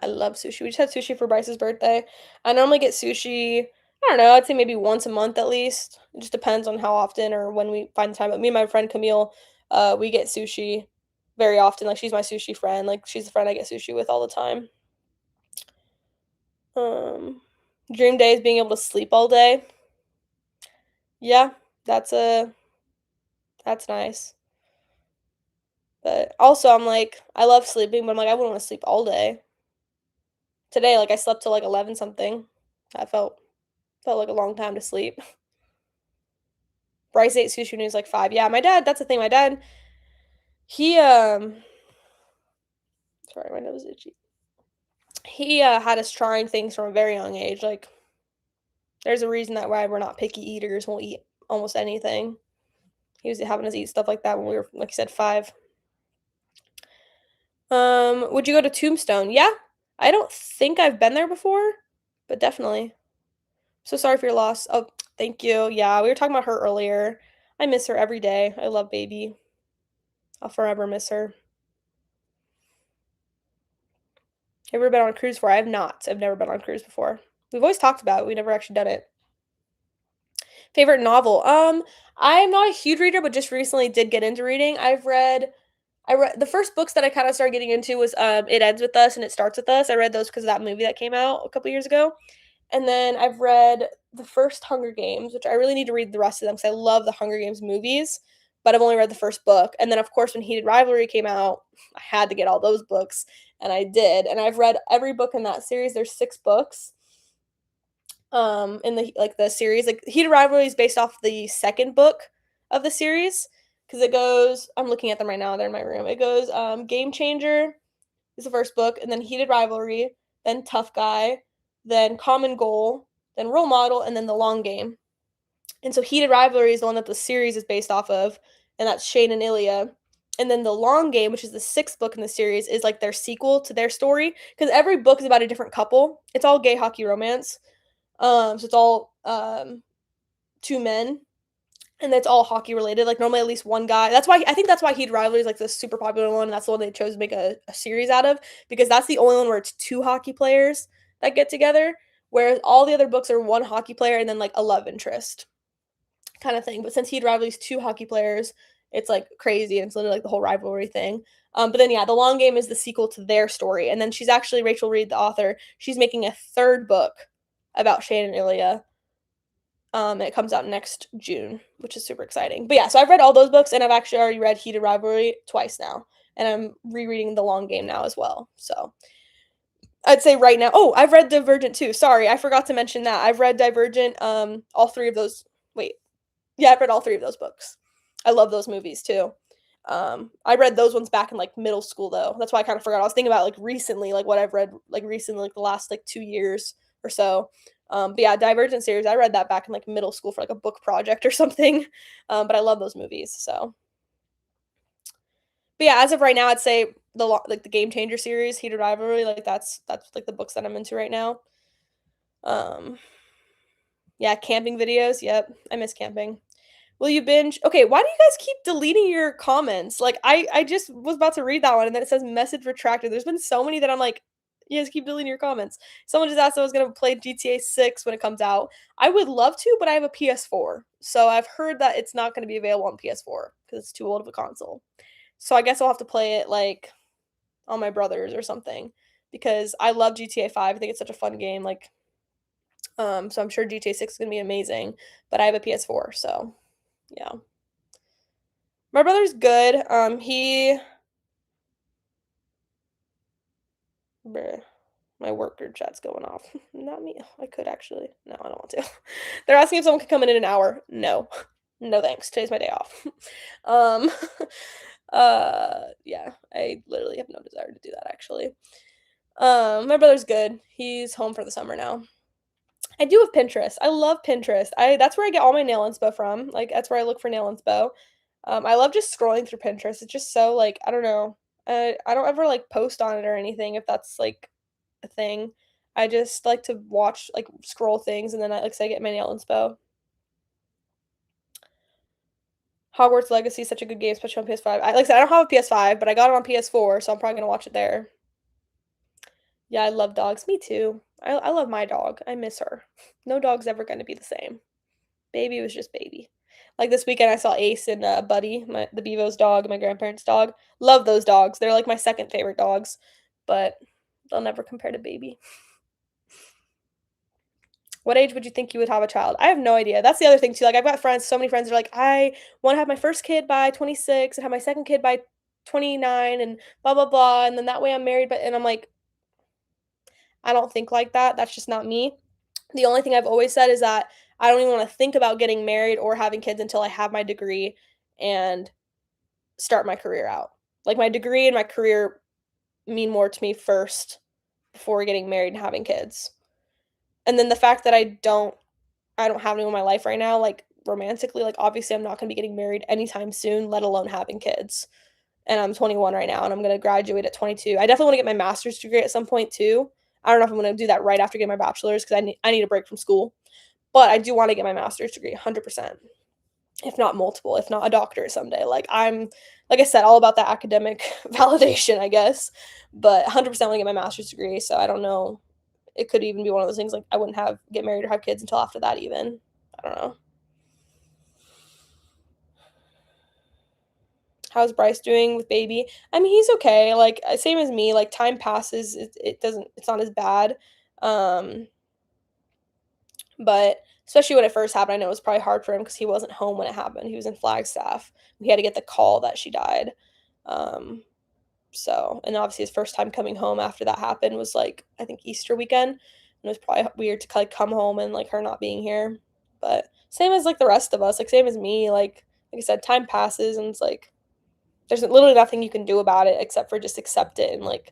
I love sushi. We just had sushi for Bryce's birthday. I normally get sushi, I don't know, I'd say maybe once a month at least. It just depends on how often or when we find the time. But me and my friend Camille, we get sushi very often. Like she's my sushi friend. Like she's the friend I get sushi with all the time. Um, Dream day is being able to sleep all day. Yeah, that's a that's nice. But also I'm like, I love sleeping, but I'm like, I wouldn't want to sleep all day. Today, like I slept till like 11 something. That felt like a long time to sleep. Bryce ate sushi when he was like 5. Yeah, my dad, that's the thing. My dad, he sorry, my nose is itchy. He had us trying things from a very young age. Like there's a reason that why we're not picky eaters. We'll eat almost anything. He was having us eat stuff like that when we were, like I said, 5. Would you go to Tombstone? Yeah. I don't think I've been there before, but definitely. So sorry for your loss. Oh, thank you. Yeah, we were talking about her earlier. I miss her every day. I love baby. I'll forever miss her. Have you ever been on a cruise before? I have not. I've never been on a cruise before. We've always talked about it. We've never actually done it. Favorite novel? I'm not a huge reader, but just recently did get into reading. I read the first books that I kind of started getting into was It Ends With Us and It Starts With Us. I read those because of that movie that came out a couple years ago. And then I've read the first Hunger Games, which I really need to read the rest of them because I love the Hunger Games movies, but I've only read the first book. And then, of course, when Heated Rivalry came out, I had to get all those books, and I did. And I've read every book in that series. There's 6 books in the series. Like Heated Rivalry is based off the second book of the series because it goes, I'm looking at them right now, they're in my room. It goes Game Changer is the first book, and then Heated Rivalry, then Tough Guy, then Common Goal, then Role Model, and then The Long Game. And so Heated Rivalry is the one that the series is based off of, and that's Shane and Ilya. And then The Long Game, which is the 6th book in the series, is like their sequel to their story because every book is about a different couple. It's all gay hockey romance. So it's all 2 men, and it's all hockey related. Like normally at least one guy. That's why I think that's why Heat Rivalry is like the super popular one. And that's the one they chose to make a series out of because that's the only one where it's two hockey players that get together. Whereas all the other books are one hockey player and then like a love interest kind of thing. But since Heat Rivalry is two hockey players, it's like crazy and it's literally like the whole rivalry thing. But then yeah, the long game is the sequel to their story, and then she's actually Rachel Reed, the author. She's making a third book about Shane and Ilya. It comes out next June, which is super exciting. But yeah, so I've read all those books, and I've actually already read Heated Rivalry twice now, and I'm rereading The Long Game now as well. So I'd say right now. Oh, I've read Divergent too. Sorry, I forgot to mention that. I've read Divergent. All three of those. Wait, yeah, I've read all three of those books. I love those movies too. I read those ones back in like middle school though. That's why I kind of forgot. I was thinking about like recently, like what I've read like recently, like the last like 2 years or so. But yeah, Divergent series, I read that back in like middle school for like a book project or something. But I love those movies. So, but yeah, as of right now, I'd say the Game Changer series, Heated Rivalry, like that's like the books that I'm into right now. Um, yeah, camping videos. Yep, I miss camping. Will you binge? Okay, why do you guys keep deleting your comments? Like I just was about to read that one and then it says message retracted. There's been so many that I'm like, you guys keep deleting your comments. Someone just asked if I was gonna play GTA 6 when it comes out. I would love to, but I have a PS4. So I've heard that it's not gonna be available on PS4 because it's too old of a console. So I guess I'll have to play it like on my brother's or something. Because I love GTA 5. I think it's such a fun game. Like so I'm sure GTA 6 is gonna be amazing. But I have a PS4, so yeah. My brother's good. Bruh, my work group chat's going off. Not me. I could actually. No, I don't want to. They're asking if someone could come in an hour. No. No thanks. Today's my day off. um yeah, I literally have no desire to do that actually. My brother's good. He's home for the summer now. I do have Pinterest. I love Pinterest. I That's where I get all my nail inspo from. Like that's where I look for nail inspo. I love just scrolling through Pinterest. It's just so like I don't know. I don't ever like post on it or anything if that's like a thing. I just like to watch like scroll things and then I like say I get my nail inspo. Hogwarts Legacy is such a good game, especially on PS5. Like I said, I don't have a PS5, but I got it on PS4, so I'm probably gonna watch it there. Yeah, I love dogs. Me too. I love my dog. I miss her. No dog's ever gonna be the same. Baby was just baby. Like this weekend, I saw Ace and Buddy, the Bevo's dog, my grandparents' dog. Love those dogs. They're like my second favorite dogs, but they'll never compare to Baby. What age would you think you would have a child? I have no idea. That's the other thing too. Like I've got friends, so many friends are like, I want to have my first kid by 26 and have my second kid by 29 and blah blah blah, and then that way I'm married. But and I'm like, I don't think like that. That's just not me. The only thing I've always said is that I don't even want to think about getting married or having kids until I have my degree and start my career out. Like my degree and my career mean more to me first before getting married and having kids. And then the fact that I don't have anyone in my life right now, like romantically, like obviously I'm not gonna be getting married anytime soon, let alone having kids. And I'm 21 right now and I'm gonna graduate at 22. I definitely want to get my master's degree at some point too. I don't know if I'm gonna do that right after getting my bachelor's because I need a break from school. But I do want to get my master's degree 100%, if not multiple, if not a doctorate someday. Like I said, all about that academic validation, I guess. But 100% want to get my master's degree. So I don't know. It could even be one of those things like I wouldn't get married or have kids until after that, even. I don't know. How's Bryce doing with baby? I mean, he's okay. Like, same as me. Like, time passes. It's not as bad. Um, But especially when it first happened, I know it was probably hard for him because he wasn't home when it happened. He was in Flagstaff. He had to get the call that she died. Um, and obviously his first time coming home after that happened was like I think Easter weekend. And it was probably weird to like come home and like her not being here. But same as like the rest of us, like same as me. Like I said, time passes and it's like there's literally nothing you can do about it except for just accept it and like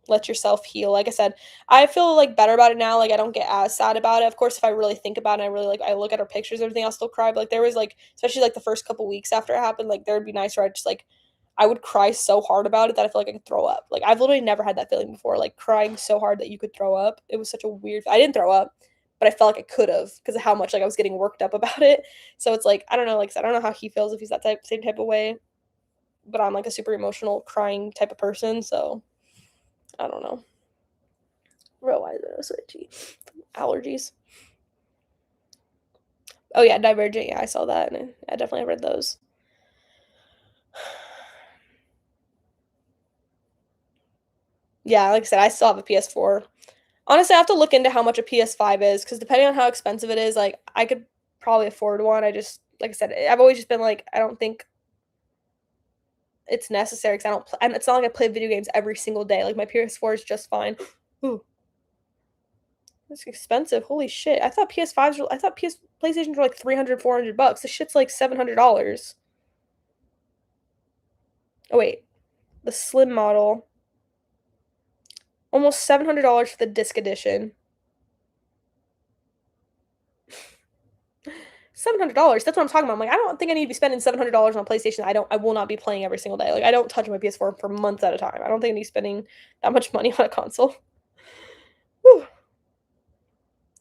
let yourself heal. Like I said, I feel like better about it now. Like I don't get as sad about it. Of course, if I really think about it, I really like I look at her pictures and everything, I'll still cry. But like there was like especially like the first couple weeks after it happened, like there would be nights where I just like I would cry so hard about it that I feel like I could throw up. Like I've literally never had that feeling before, like crying so hard that you could throw up. It was such a weird I didn't throw up, but but I felt like I could have because of how much like I was getting worked up about it. So it's like I don't know, like I said, I don't know how he feels if he's that same type of way, but I'm like a super emotional, crying type of person, so I don't know. Real why is it so itchy? Allergies. Oh yeah, Divergent. Yeah, I saw that, and I definitely read those. Yeah, like I said, I still have a PS4. Honestly, I have to look into how much a PS5 is because depending on how expensive it is, like I could probably afford one. I just, like I said, I've always just been like, I don't think it's necessary because I don't. And it's not like I play video games every single day. Like my PS4 is just fine. Ooh, that's expensive. Holy shit! I thought PS5s. I thought PlayStations were like 300, $400. This shit's like $700. Oh wait, the slim model, almost $700 for the disc edition. $700. That's what I'm talking about. I'm like, I don't think I need to be spending $700 on a PlayStation. I will not be playing every single day. Like, I don't touch my PS4 for months at a time. I don't think I need spending that much money on a console. Whew.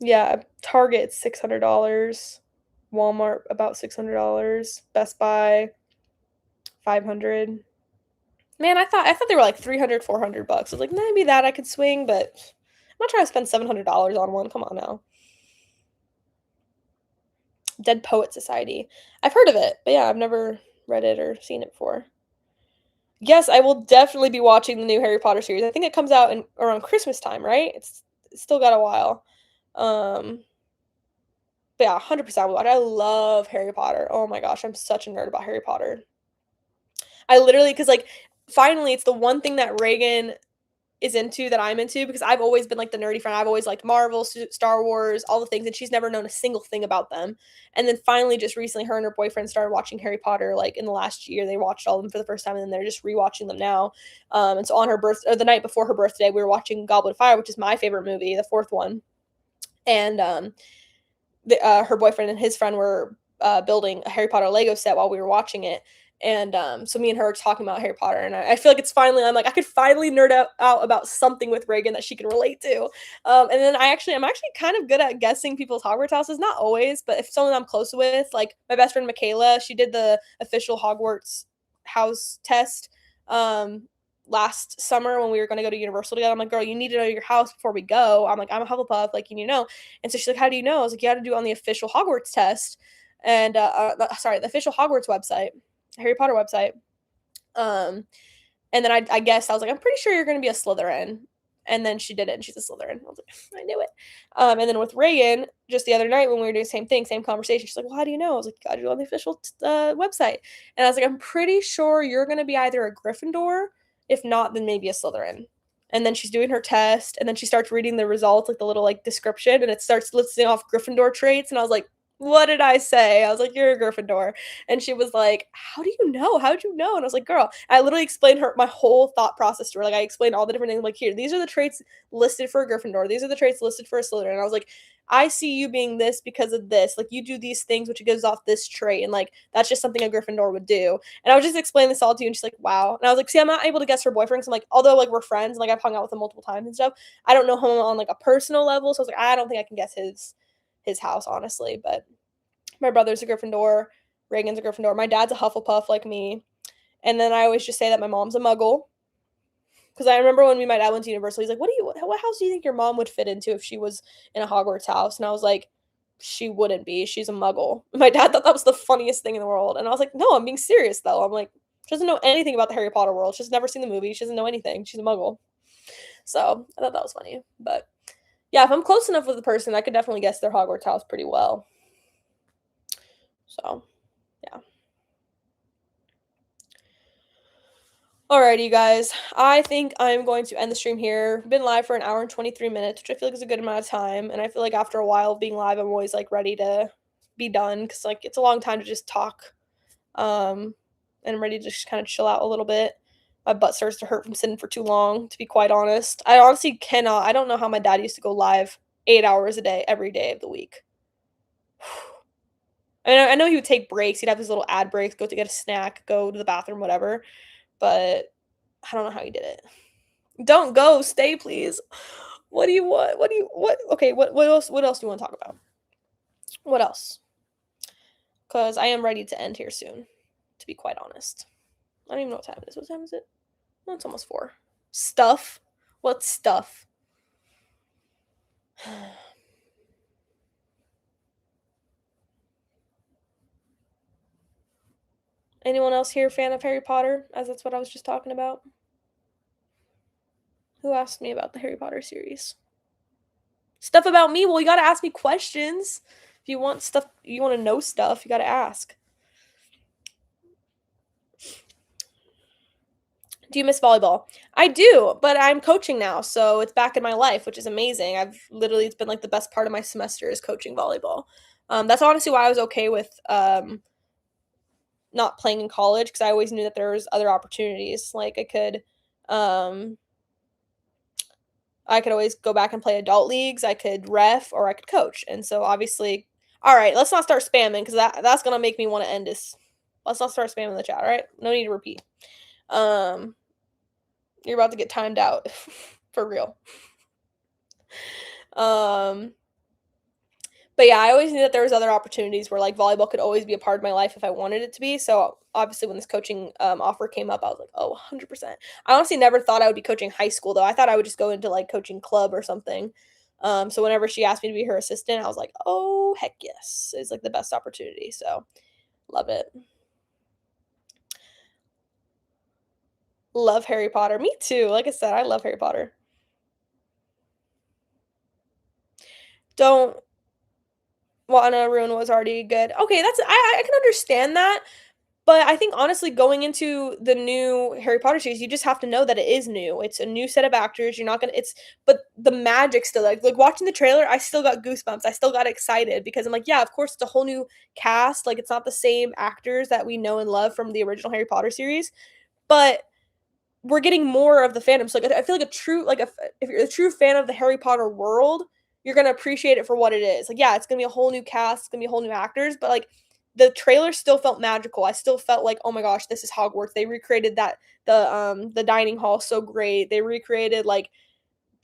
Yeah, Target $600. Walmart about $600. Best Buy 500. Man, I thought they were like 300, $400. I was like, maybe that I could swing, but I'm not trying to spend $700 on one. Come on now. Dead Poet Society. I've heard of it, but yeah, I've never read it or seen it before. Yes, I will definitely be watching the new Harry Potter series. I think it comes out in around Christmas time, right? It's still got a while. Um, but yeah, 100% will watch. I love Harry Potter. Oh my gosh, I'm such a nerd about Harry Potter. I literally, because like, finally, it's the one thing that Reagan is into that I'm into because I've always been like the nerdy friend. I've always liked Marvel, Star Wars, all the things, and she's never known a single thing about them. And then finally, just recently, her and her boyfriend started watching Harry Potter. Like in the last year, they watched all of them for the first time, and then they're just rewatching them now. And so on her birth, or the night before her birthday, we were watching Goblet of Fire, which is my favorite movie, the fourth one. And her boyfriend and his friend were building a Harry Potter Lego set while we were watching it. And so me and her were talking about Harry Potter, and I feel like it's finally, I'm like, I could finally nerd out about something with Reagan that she can relate to. And then I'm actually kind of good at guessing people's Hogwarts houses. Not always, but if someone I'm close with, like my best friend Michaela, she did the official Hogwarts house test last summer when we were going to go to Universal together. I'm like, girl, you need to know your house before we go. I'm like, I'm a Hufflepuff, like you need to know. And so she's like, how do you know? I was like, you got to do it on the official Hogwarts test, and the official Hogwarts website, Harry Potter website. And then I guessed, I was like, I'm pretty sure you're going to be a Slytherin. And then she did it, and she's a Slytherin. I was like, I knew it. And then with Reagan, just the other night when we were doing the same thing, same conversation, she's like, well, how do you know? I was like, you got to do it on the official website. And I was like, I'm pretty sure you're going to be either a Gryffindor. If not, then maybe a Slytherin. And then she's doing her test, and then she starts reading the results, like the little like description, and it starts listing off Gryffindor traits. And I was like, what did I say? I was like, you're a Gryffindor. And she was like, how do you know? How did you know? And I was like, girl, I literally explained her my whole thought process to her. Like I explained all the different things. Like, here, these are the traits listed for a Gryffindor. These are the traits listed for a Slytherin. And I was like, I see you being this because of this. Like you do these things, which gives off this trait, and like that's just something a Gryffindor would do. And I was just explaining this all to you, and she's like, "Wow." And I was like, "See, I'm not able to guess her boyfriend because I'm like, although like we're friends and like I've hung out with him multiple times and stuff, I don't know him on like a personal level. So I was like, I don't think I can guess his house honestly, but." My brother's a Gryffindor. Reagan's a Gryffindor. My dad's a Hufflepuff like me. And then I always just say that my mom's a Muggle. Because I remember when my dad went to Universal, he's like, what house do you think your mom would fit into if she was in a Hogwarts house? And I was like, she wouldn't be. She's a Muggle. My dad thought that was the funniest thing in the world. And I was like, no, I'm being serious though. I'm like, she doesn't know anything about the Harry Potter world. She's never seen the movie. She doesn't know anything. She's a Muggle. So I thought that was funny. But yeah, if I'm close enough with the person, I could definitely guess their Hogwarts house pretty well. So, yeah. Alrighty, you guys. I think I'm going to end the stream here. Been live for an hour and 23 minutes, which I feel like is a good amount of time. And I feel like after a while of being live, I'm always like ready to be done because like it's a long time to just talk. And I'm ready to just kind of chill out a little bit. My butt starts to hurt from sitting for too long, to be quite honest. I honestly cannot. I don't know how my dad used to go live 8 hours a day, every day of the week. I know he would take breaks. He'd have his little ad breaks, go to get a snack, go to the bathroom, whatever. But I don't know how he did it. Don't go, stay, please. What do you want? What do you what? Okay, what else? What else do you want to talk about? What else? Because I am ready to end here soon. To be quite honest, I don't even know what time it is. What time is it? Oh, it's almost 4. Stuff. What stuff? Anyone else here fan of Harry Potter? As that's what I was just talking about. Who asked me about the Harry Potter series? Stuff about me? Well, you gotta ask me questions. If you want stuff, you want to know stuff, you gotta ask. Do you miss volleyball? I do, but I'm coaching now, so it's back in my life, which is amazing. It's been like the best part of my semester is coaching volleyball. That's honestly why I was okay with not playing in college because I always knew that there was other opportunities. Like um, I could always go back and play adult leagues. I could ref or I could coach. And so obviously, all right, let's not start spamming because that's gonna make me want to end this. Let's not start spamming the chat. All right, no need to repeat. Um, you're about to get timed out for real. Um, but yeah, I always knew that there was other opportunities where like volleyball could always be a part of my life if I wanted it to be. So obviously, when this coaching offer came up, I was like, oh, 100%. I honestly never thought I would be coaching high school though. I thought I would just go into like coaching club or something. So whenever she asked me to be her assistant, I was like, oh heck yes, it's like the best opportunity. So love it. Love Harry Potter. Me too. Like I said, I love Harry Potter. Don't want to ruin what was already good. Okay, I can understand that. But I think honestly, going into the new Harry Potter series, you just have to know that it is new. It's a new set of actors. You're not gonna. It's but the magic still like watching the trailer. I still got goosebumps. I still got excited because I'm like, yeah, of course, it's a whole new cast. Like it's not the same actors that we know and love from the original Harry Potter series, but we're getting more of the fandom. So like, I feel like a true like if you're a true fan of the Harry Potter world, you're gonna appreciate it for what it is. Like, yeah, it's gonna be a whole new cast, it's gonna be a whole new actors, but like the trailer still felt magical. I still felt like, oh my gosh, this is Hogwarts. They recreated the dining hall so great. They recreated like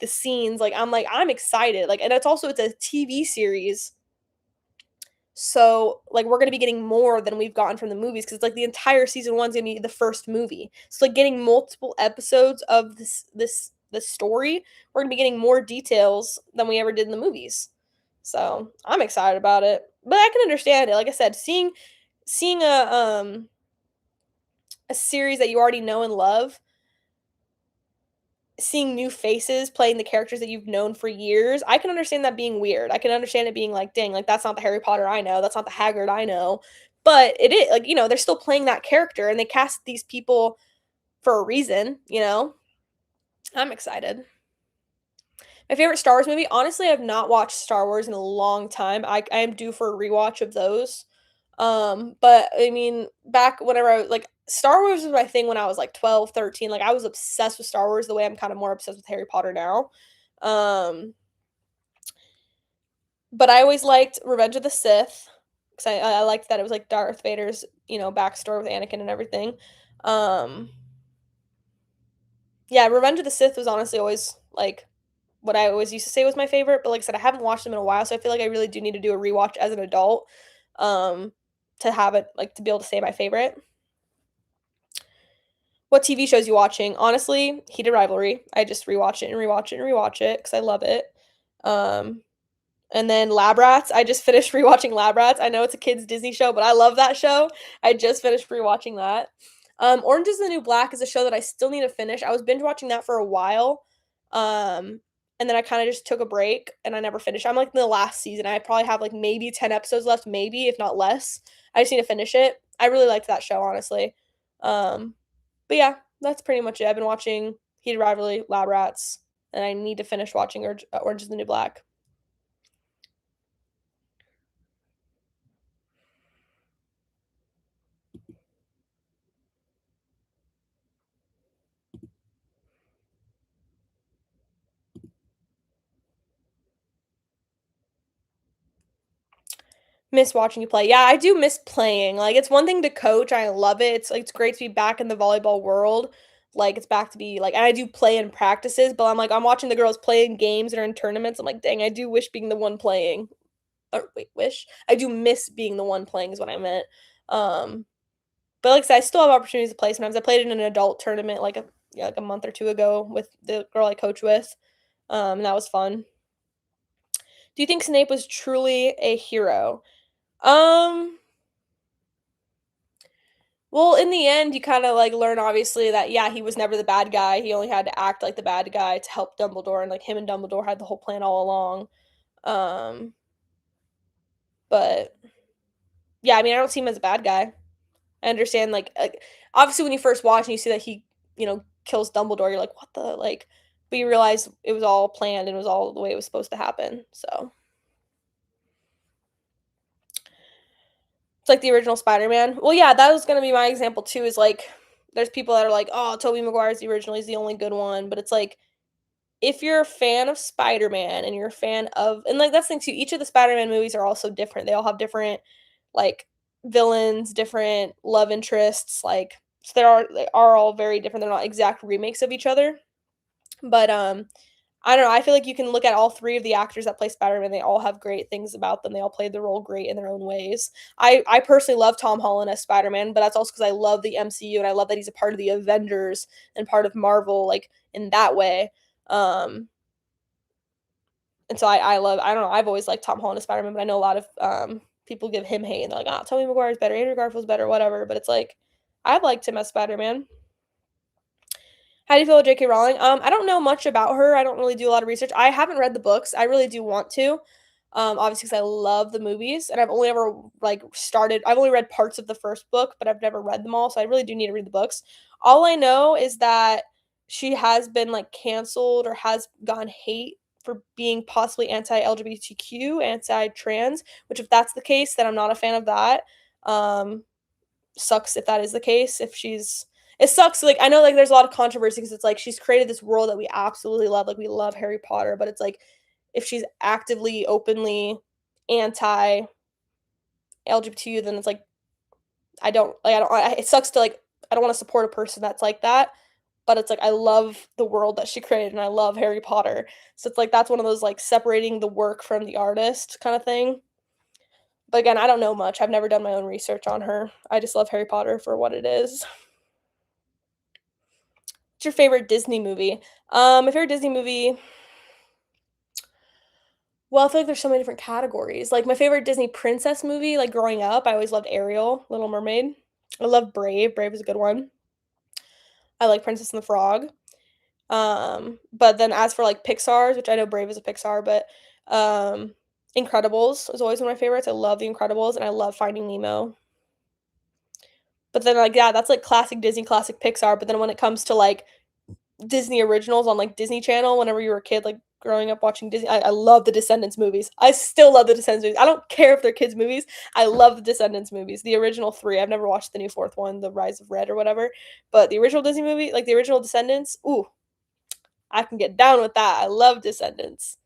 the scenes. Like I'm excited. Like and it's a TV series. So, like, we're gonna be getting more than we've gotten from the movies because like the entire season one's gonna be the first movie. So, like, getting multiple episodes of this story, we're gonna be getting more details than we ever did in the movies. So, I'm excited about it, but I can understand it. Like I said, seeing a series that you already know and love, seeing new faces playing the characters that you've known for years, I can understand that being weird. I can understand it being like, dang, like that's not the Harry Potter I know. That's not the Hagrid I know. But it is like, they're still playing that character and they cast these people for a reason. I'm excited. My favorite Star Wars movie, honestly, I've not watched Star Wars in a long time. I am due for a rewatch of those. But I mean, back whenever like Star Wars was my thing when I was like 12, 13. Like I was obsessed with Star Wars the way I'm kind of more obsessed with Harry Potter now. Um, but I always liked Revenge of the Sith because I liked that it was like Darth Vader's, backstory with Anakin and everything. Um, yeah, Revenge of the Sith was honestly always like what I always used to say was my favorite, but like I said, I haven't watched them in a while, so I feel like I really do need to do a rewatch as an adult, um, to have it like to be able to say my favorite. What TV shows you watching? Honestly, Heated Rivalry. I just rewatch it and rewatch it and rewatch it because I love it. Um, and then Lab Rats. I just finished rewatching Lab Rats. I know it's a kids Disney show, but I love that show. I just finished rewatching that. Orange is the New Black is a show that I still need to finish. I was binge watching that for a while. Um, and then I kind of just took a break and I never finished. I'm like in the last season. I probably have like maybe 10 episodes left, maybe if not less. I just need to finish it. I really liked that show, honestly. Um, but yeah, that's pretty much it. I've been watching Heated Rivalry, Lab Rats, and I need to finish watching Orange is the New Black. Miss watching you play. Yeah, I do miss playing. Like it's one thing to coach. I love it. It's great to be back in the volleyball world. like it's back to be like, and I do play in practices, but I'm like, I'm watching the girls play in games and are in tournaments. I'm like, dang, I do wish being the one playing. Or wait, wish. I do miss being the one playing is what I meant. Um, but like I said, I still have opportunities to play sometimes. I played in an adult tournament like a yeah, like a month or two ago with the girl I coach with. And that was fun. Do you think Snape was truly a hero? Um, well, in the end, you kind of like learn obviously that yeah, he was never the bad guy. He only had to act like the bad guy to help Dumbledore, and like him and Dumbledore had the whole plan all along. Um, but yeah, I mean, I don't see him as a bad guy. I understand like obviously when you first watch and you see that he kills Dumbledore, you're like, what the like, but you realize it was all planned and it was all the way it was supposed to happen. So it's like the original Spider-Man. Well, yeah, that was gonna be my example too. Is like there's people that are like, oh, Tobey Maguire's the original, he's the only good one, but it's like if you're a fan of Spider-Man and you're a fan of and like that's the thing too, each of the Spider-Man movies are also different. They all have different like villains, different love interests, like so they are all very different. They're not exact remakes of each other. But I don't know, I feel like you can look at all 3 of the actors that play Spider-Man, they all have great things about them. They all played the role great in their own ways. I personally love Tom Holland as Spider-Man, but that's also because I love the MCU and I love that he's a part of the Avengers and part of Marvel, like, in that way. Um, and so I love I don't know, I've always liked Tom Holland as Spider-Man, but I know a lot of, people give him hate and they're like, "Oh, Tobey Maguire's better, Andrew Garfield's better, whatever," but it's like, I liked him as Spider-Man. How do you feel with J.K. Rowling? I don't know much about her. I don't really do a lot of research. I haven't read the books. I really do want to. Obviously, because I love the movies, and I've only ever like started. I've only read parts of the first book, but I've never read them all. So I really do need to read the books. All I know is that she has been like canceled or has gotten hate for being possibly anti-LGBTQ, anti-trans. Which, if that's the case, then I'm not a fan of that. Um, Sucks if that is the case. If she's it sucks. Like I know, like there's a lot of controversy because it's like she's created this world that we absolutely love. Like we love Harry Potter, but it's like if she's actively, openly anti LGBTQ, then it's like I don't. It sucks to like I don't want to support a person that's like that. But it's like I love the world that she created and I love Harry Potter. So it's like that's one of those like separating the work from the artist kind of thing. But again, I don't know much. I've never done my own research on her. I just love Harry Potter for what it is. What's your favorite Disney movie? My favorite Disney movie, well, I feel like there's so many different categories. Like my favorite Disney princess movie, like growing up, I always loved Ariel, Little Mermaid. I love Brave. Brave is a good one. I like Princess and the Frog. But then as for like Pixar's, which I know Brave is a Pixar, but Incredibles is always one of my favorites. I love The Incredibles and I love Finding Nemo. But then like yeah, that's like classic Disney, classic Pixar. But then when it comes to like Disney originals on like Disney Channel whenever you were a kid, like growing up watching Disney. I love the Descendants movies. I still love the Descendants movies. I don't care if they're kids' movies. I love the Descendants movies. The original 3. I've never watched the new 4th one, The Rise of Red or whatever. But the original Disney movie, like the original Descendants, ooh, I can get down with that. I love Descendants.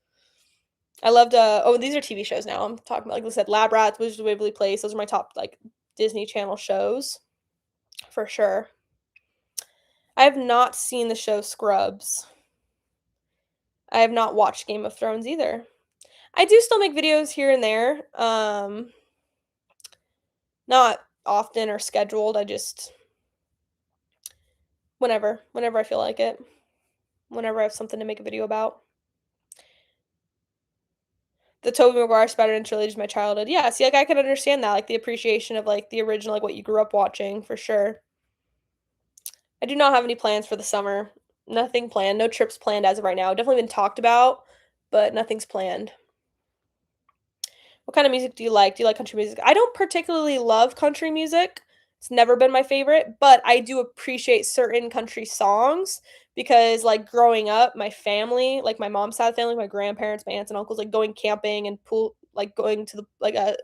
I loved oh, these are TV shows now. I'm talking about like I said, Lab Rats, Wizards of Waverly Place. Those are my top like Disney Channel shows for sure. I have not seen the show Scrubs. I have not watched Game of Thrones either. I do still make videos here and there. Not often or scheduled. I just whenever I feel like it. Whenever I have something to make a video about. The Tobey Maguire Spider-Man trilogy is my childhood. Yeah, see, like I can understand that, like the appreciation of like the original, like what you grew up watching for sure. I do not have any plans for the summer. Nothing planned. No trips planned as of right now. Definitely been talked about, but nothing's planned. What kind of music do you like? Do you like country music? I don't particularly love country music. It's never been my favorite, but I do appreciate certain country songs because like growing up, my family, like my mom's side of the family, my grandparents, my aunts and uncles, like going camping and pool like going to the like a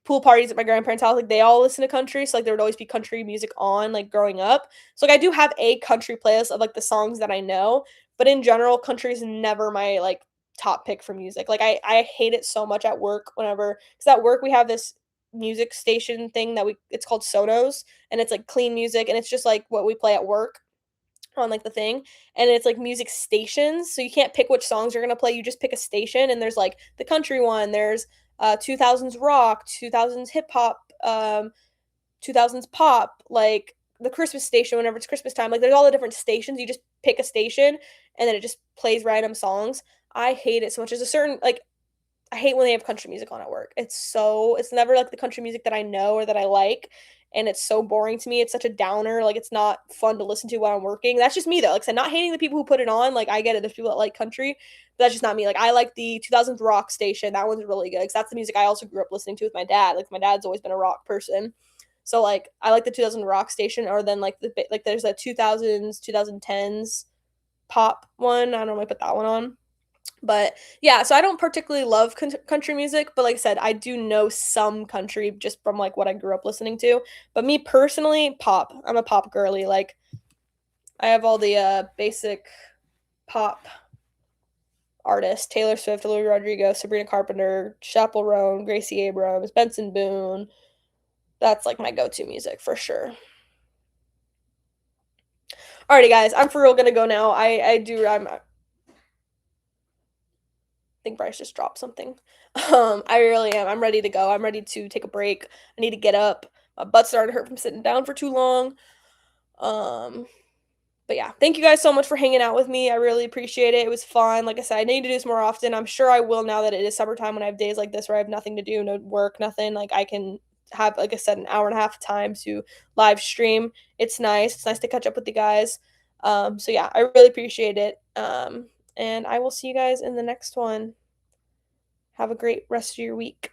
pool parties at my grandparents' house, like they all listen to country, so like there would always be country music on like growing up. So like I do have a country playlist of like the songs that I know, but in general, country is never my like top pick for music. Like I hate it so much at work whenever because at work we have this music station thing that we it's called Sonos and it's like clean music and it's just like what we play at work. on like the thing, and it's like music stations, so you can't pick which songs you're gonna play. You just pick a station, and there's like the country one, there's 2000s rock, 2000s hip hop, 2000s pop, like the Christmas station whenever it's Christmas time. Like there's all the different stations. You just pick a station, and then it just plays random songs. I hate it so much. There's a certain like I hate when they have country music on at work. It's never like the country music that I know or that I like, and it's so boring to me. It's such a downer. Like it's not fun to listen to while I'm working. That's just me though. Like I said, not hating the people who put it on. Like I get it. There's people that like country, but that's just not me. Like I like the 2000s rock station. That one's really good because that's the music I also grew up listening to with my dad. Like my dad's always been a rock person. So like I like the 2000 rock station, or then like there's a 2000s 2010s pop one. I don't normally put that one on. But yeah, so I don't particularly love country music, but like I said, I do know some country just from like what I grew up listening to. But me personally, pop. I'm a pop girly. Like I have all the basic pop artists: Taylor Swift, Olivia Rodrigo, Sabrina Carpenter, Chappell Roan, Gracie Abrams, Benson Boone. That's like my go-to music for sure. Alrighty, guys, I'm for real gonna go now. I think Bryce just dropped something. I really am. I'm ready to go. I'm ready to take a break. I need to get up. My butt started to hurt from sitting down for too long. Um, but yeah, thank you guys so much for hanging out with me. I really appreciate it. It was fun. Like I said, I need to do this more often. I'm sure I will now that it is summertime when I have days like this where I have nothing to do, no work, nothing. Like I can have, like I said, an hour and a half of time to live stream. It's nice. It's nice to catch up with the guys. So yeah, I really appreciate it. And I will see you guys in the next one. Have a great rest of your week.